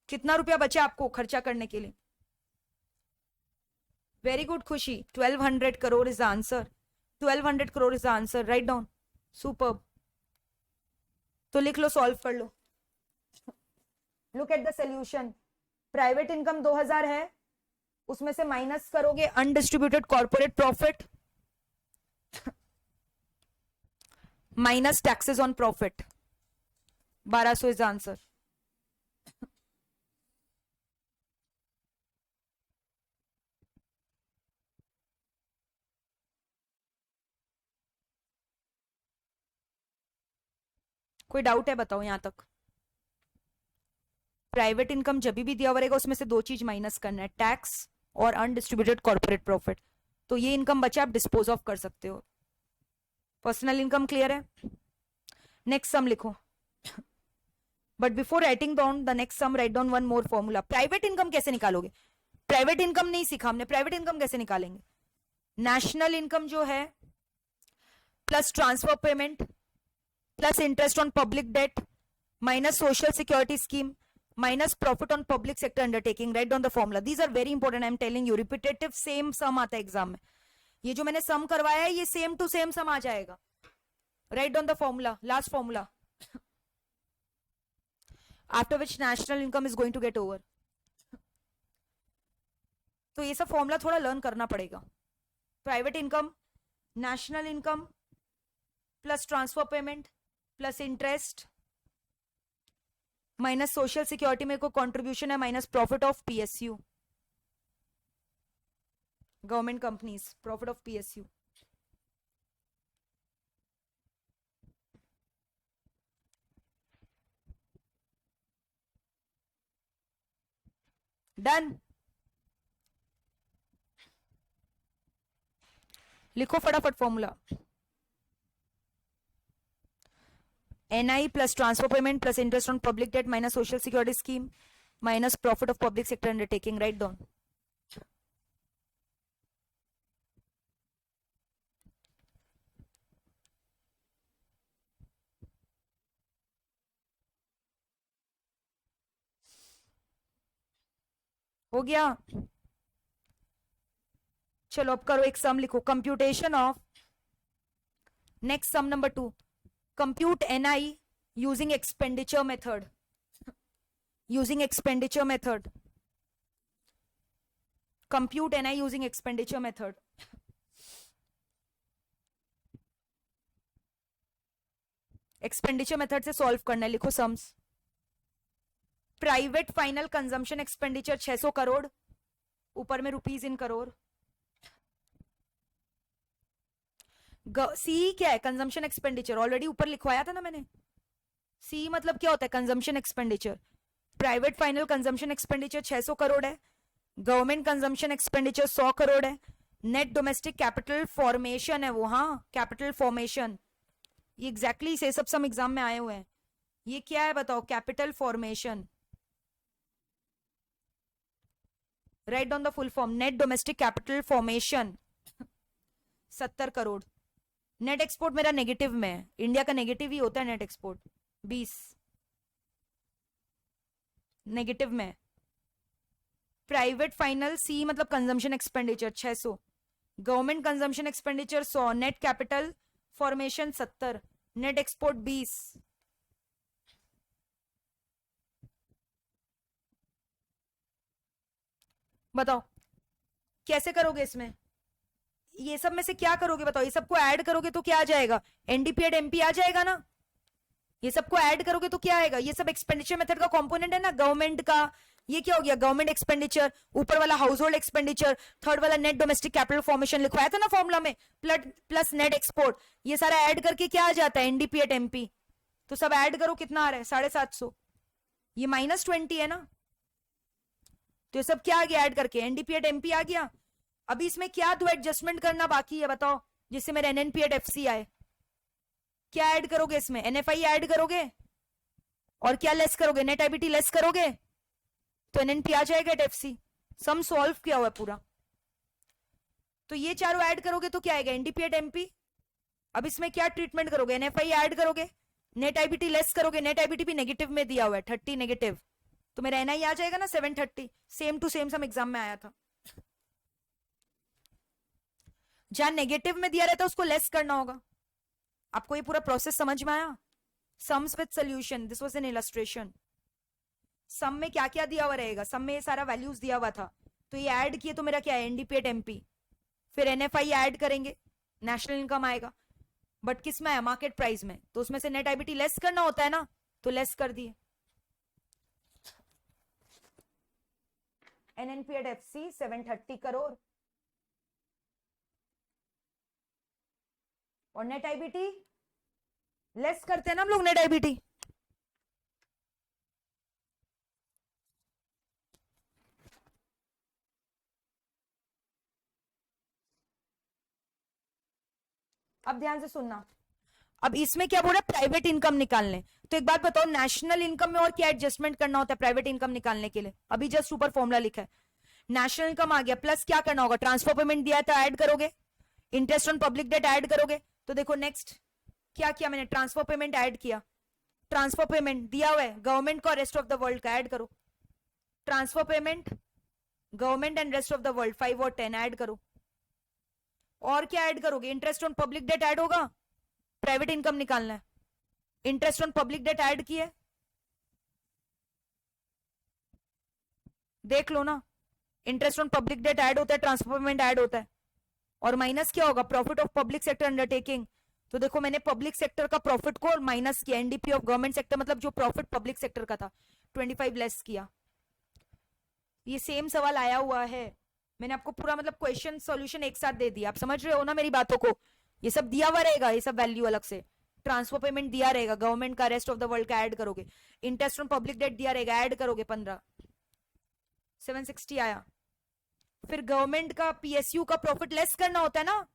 कितना रुपया बचा आपको खर्चा करने के लिए। Very good Khushi, 1200 crore is the answer. 1200 crore is the answer, right down, super. तो लिख लो, सॉल्व कर लो। Look at the solution. Private income 2000 है, उसमें से माइनस करोगे undistributed corporate profit minus taxes on profit, 1200 is the answer. कोई डाउट है बताओ यहां तक। प्राइवेट इनकम जब भी दिया हुआ रहेगा उसमें से दो चीज माइनस करना है, टैक्स और अनडिस्ट्रीब्यूटेड कॉर्पोरेट प्रॉफिट। तो ये इनकम बचा, आप डिस्पोज ऑफ कर सकते हो। पर्सनल इनकम क्लियर है। नेक्स्ट सम लिखो, but before writing down the next sum write down one more formula. Private income कैसे निकालोगे, प्राइवेट इनकम नहीं सीखा हमने, प्राइवेट इनकम कैसे निकालेंगे। नेशनल इनकम जो है plus transfer payment plus interest on public debt minus social security scheme minus profit on public sector undertaking, right down the formula. These are very important, I am telling you, repetitive same sum आता है एग्जाम में। ये जो मैंने सम करवाया है ये सेम टू सेम सम आ जाएगा। Write down the formula, last formula, after which national income is going to get over. तो ये सब फॉर्मूला थोड़ा लर्न करना पड़ेगा। Private income, national income plus transfer payment plus interest minus social security में को कंट्रीब्यूशन है minus profit of PSU, government companies, profit of PSU. Done, लिखो फटाफट formula. NI plus transfer payment plus interest on public debt minus social security scheme minus profit of public sector undertaking, right down. हो गया, चलो अब करो एक सम लिखो, computation of, next sum number 2, compute NI using expenditure method, using expenditure method, compute NI using expenditure method. Expenditure method से सॉल्व करना है, लिखो sums. Private final consumption expenditure 600 crore, ऊपर में रुपीज इन करोड़। सी क्या है, कंजम्पशन एक्सपेंडिचर, ऑलरेडी ऊपर लिखवाया था ना मैंने। सी मतलब क्या होता है, consumption expenditure. Private final consumption expenditure 600 crore है, गवर्नमेंट कंजम्पशन एक्सपेंडिचर 100 करोड़ है, नेट डोमेस्टिक कैपिटल फॉर्मेशन है वो, हाँ कैपिटल फॉर्मेशन, ये एग्जैक्टली से सब सम एग्जाम में आए हुए हैं। ये क्या है बताओ, capital formation. Right down the full form, net domestic capital formation 70 crore. Net export मेरा नेगेटिव में है, इंडिया का नेगेटिव ही होता है नेट एक्सपोर्ट, 20 नेगेटिव में। प्राइवेट फाइनल सी मतलब consumption expenditure 600, government consumption expenditure 100, net capital formation 70, net export 20। बताओ कैसे करोगे इसमें, ये सब में से क्या करोगे बताओ, ये सबको ऐड करोगे तो क्या आ जाएगा, एनडीपी एट एमपी आ जाएगा ना। ये सबको ऐड करोगे तो क्या आएगा, ये सब एक्सपेंडिचर मेथड का कंपोनेंट है ना गवर्नमेंट का। ये क्या हो गया, गवर्नमेंट एक्सपेंडिचर, ऊपर वाला हाउस होल्ड एक्सपेंडिचर, थर्ड वाला नेट डोमेस्टिक कैपिटल फॉर्मेशन लिखवाया था ना फॉर्मूला में, प्लस नेट एक्सपोर्ट, ये सारा ऐड करके क्या आ जाता है एनडीपी एट एमपी। तो सब ऐड करो कितना आ रहा है 750, ये -20 है ना। तो ये सब क्या आ गया ऐड करके, एनडीपी एट एमपी आ गया। अभी इसमें क्या दो एडजस्टमेंट करना बाकी है बताओ, जिससे मेरा एनएनपी एट एफसी आए। क्या ऐड करोगे इसमें, एनएफआई ऐड करोगे और क्या लेस करोगे, नेट आईबीटी लेस करोगे तो एनएनपी आ जाएगा एट एफसी। सम सॉल्व किया हुआ है पूरा। तो ये चारों ऐड करोगे तो क्या आएगा, एनडीपी एट एमपी। अब इसमें क्या ट्रीटमेंट करोगे, एनएफआई ऐड करोगे, नेट आईबीटी लेस करोगे, नेट आईबीटी भी नेगेटिव में दिया हुआ है 30 नेगेटिव, तो मेरा एनआई आ जाएगा ना 730। Same to same sum exam में आया था, जहां नेगेटिव में दिया रहता है उसको लेस करना होगा। आपको ये पूरा प्रोसेस समझ में आया, sums with solution, this was an illustration. Sum में क्या क्या दिया हुआ रहेगा, सम में ये सारा वैल्यूज दिया हुआ था, तो ये ऐड किए तो मेरा क्या है एनडीपी एट एमपी। फिर एनएफआई ऐड करेंगे, नेशनल इनकम आएगा, बट किस में आया, मार्केट प्राइस में, तो उसमें से नेट आईबीटी लेस करना होता है ना, तो लेस कर दिए। एनएनपी एट एफसी 730 करोड़ और नेट आईबीटी लेस करते हैं ना हम लोग, नेट आईबीटी। अब ध्यान से सुनना, अब इसमें क्या बोल रहा है, प्राइवेट इनकम निकालने। तो एक बात बताओ, नेशनल इनकम में और क्या एडजस्टमेंट करना होता है प्राइवेट इनकम निकालने के लिए, अभी जस्ट ऊपर फॉर्मूला लिखा है। नेशनल इनकम आ गया, प्लस क्या करना होगा, ट्रांसफर पेमेंट दिया है तो ऐड करोगे, interest on public date add करोगे। तो देखो नेक्स्ट क्या किया मैंने, ट्रांसफर पेमेंट ऐड किया, ट्रांसफर पेमेंट दिया हुआ है गवर्नमेंट का, रेस्ट ऑफ द वर्ल्ड का ऐड करो। Transfer payment government and rest of the world 5 और 10 ऐड करो। और क्या ऐड करोगे, interest on public date add होगा, प्राइवेट इनकम निकालना है, interest on public date add किए, देख लो ना, interest on public date add होता है, ट्रांसफर पेमेंट ऐड होता है, और माइनस क्या होगा, profit of public sector undertaking. तो देखो मैंने पब्लिक सेक्टर का प्रॉफिट को माइनस किया, एनडीपी ऑफ गवर्नमेंट सेक्टर मतलब जो प्रॉफिट पब्लिक सेक्टर का था 25 लेस किया। ये सेम सवाल आया हुआ है, मैंने आपको पूरा मतलब क्वेश्चन सॉल्यूशन एक साथ दे दिया, आप समझ रहे हो ना मेरी बातों को। ये सब दिया हुआ रहेगा, ये सब वैल्यू अलग से, ट्रांसफर पेमेंट दिया रहेगा गवर्नमेंट का, रेस्ट ऑफ द वर्ल्ड का ऐड करोगे, इंटरेस्ट ऑन पब्लिक डेट दिया रहेगा, ऐड करोगे 15, 760 आया। फिर गवर्नमेंट का पीएसयू का प्रॉफिट लेस करना होता है ना,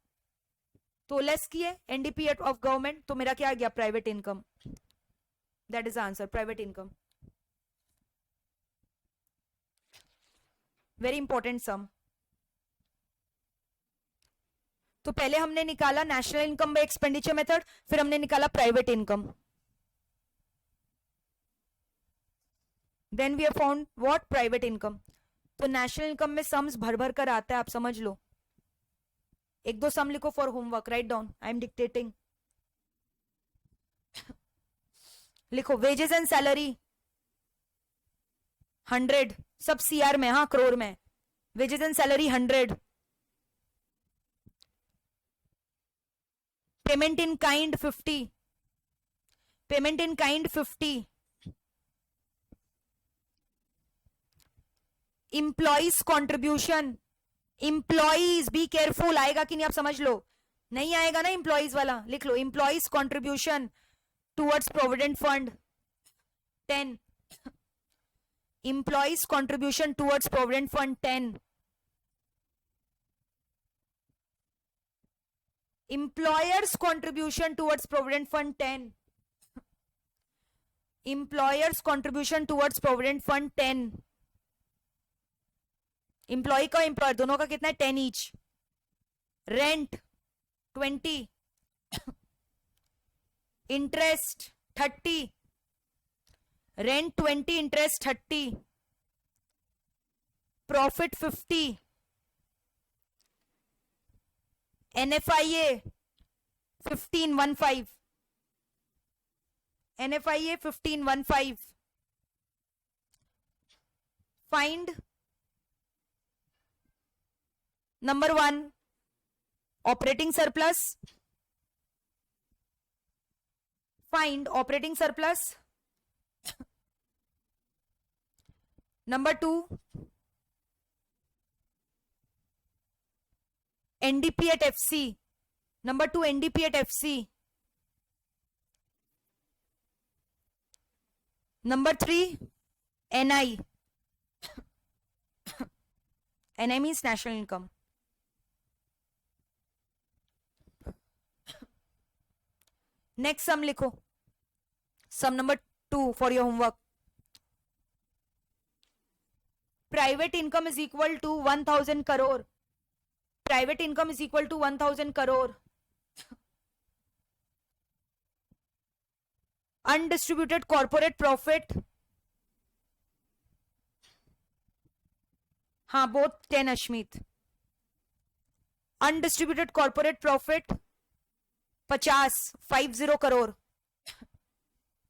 तो लेस किए एनडीपी ऑफ गवर्नमेंट, तो मेरा क्या आ गया, private income. That is answer, private income. Very important sum. तो पहले हमने निकाला national income by expenditure method, फिर हमने निकाला private income, then we have found what, private income. तो नेशनल इनकम में सम्स भर भर कर आता है, आप समझ लो। एक दो सम लिखो for homework, write down, I am dictating. लिखो वेजेस एंड सैलरी 100, सब सीआर में, हाँ करोड़ में, wages and salary 100, payment in kind 50, payment in kind 50, employees contribution, employees be careful, आएगा कि नहीं आप समझ लो, नहीं आएगा ना इंप्लॉइज वाला, लिख लो employees contribution towards provident fund 10, employees contribution towards provident fund 10, employers contribution towards provident fund 10, employers contribution towards provident fund 10, employee का employer दोनों का कितना है 10 each, rent 20, interest 30, rent 20, interest 30, profit 50, NFIA 1515, NFIA 1515, find number 1 operating surplus, find operating surplus. Number 2, NDP at FC. Number 2, NDP at FC. Number 3, NI. NI means national income. Next sum लिखो. Sum number 2 for your homework. Private income is equal to 1000 crore. Private income is equal to 1000 crore. Undistributed corporate profit, हाँ both 10 Ashmit. Undistributed corporate profit 50 crore.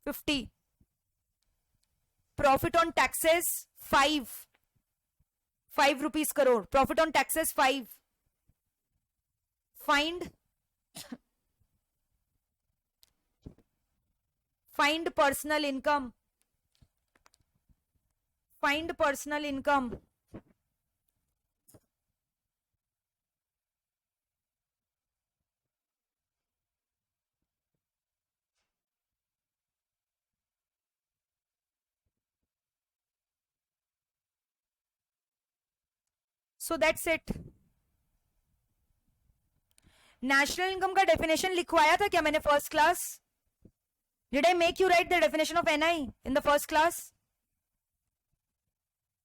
50. Profit on taxes 5 rupees crore. Profit on taxes 5. Find personal income. Find personal income. So that's it. National income का डेफिनेशन लिखवाया था क्या मैंने first class? Did I make you write the definition of NI in the first class?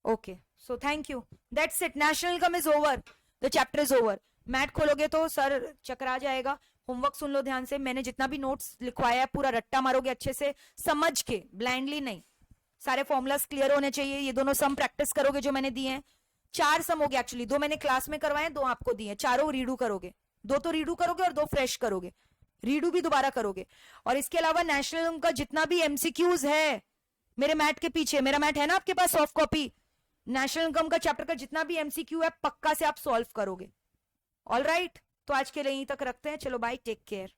Okay, so thank you. That's it. National income is over. The chapter is over. Math खोलोगे तो सर चकरा जाएगा. होमवर्क सुन लो ध्यान से. मैंने जितना भी नोट्स लिखवाया है पूरा रट्टा मारोगे अच्छे से समझ के, ब्लाइंडली नहीं. सारे फॉर्मुलास क्लियर होने चाहिए. ये दोनों सम प्रैक्टिस करोगे जो मैंने दिए हैं. 4 सम हो गए एक्चुअली. 2 मैंने क्लास में करवाए, 2 आपको दिए. चारों रीडू करोगे. 2 तो रीडू करोगे और 2 फ्रेश करोगे. रीडू भी दोबारा करोगे. और इसके अलावा नेशनल इनकम का जितना भी एमसीक्यूज है मेरे मैट के पीछे, मेरा मैट है ना आपके पास सॉफ्ट कॉपी, नेशनल इनकम का चैप्टर का जितना भी एमसीक्यू है पक्का से आप सॉल्व करोगे. ऑल राइट, तो आज के लिए यहीं तक रखते हैं. चलो बाय, टेक केयर.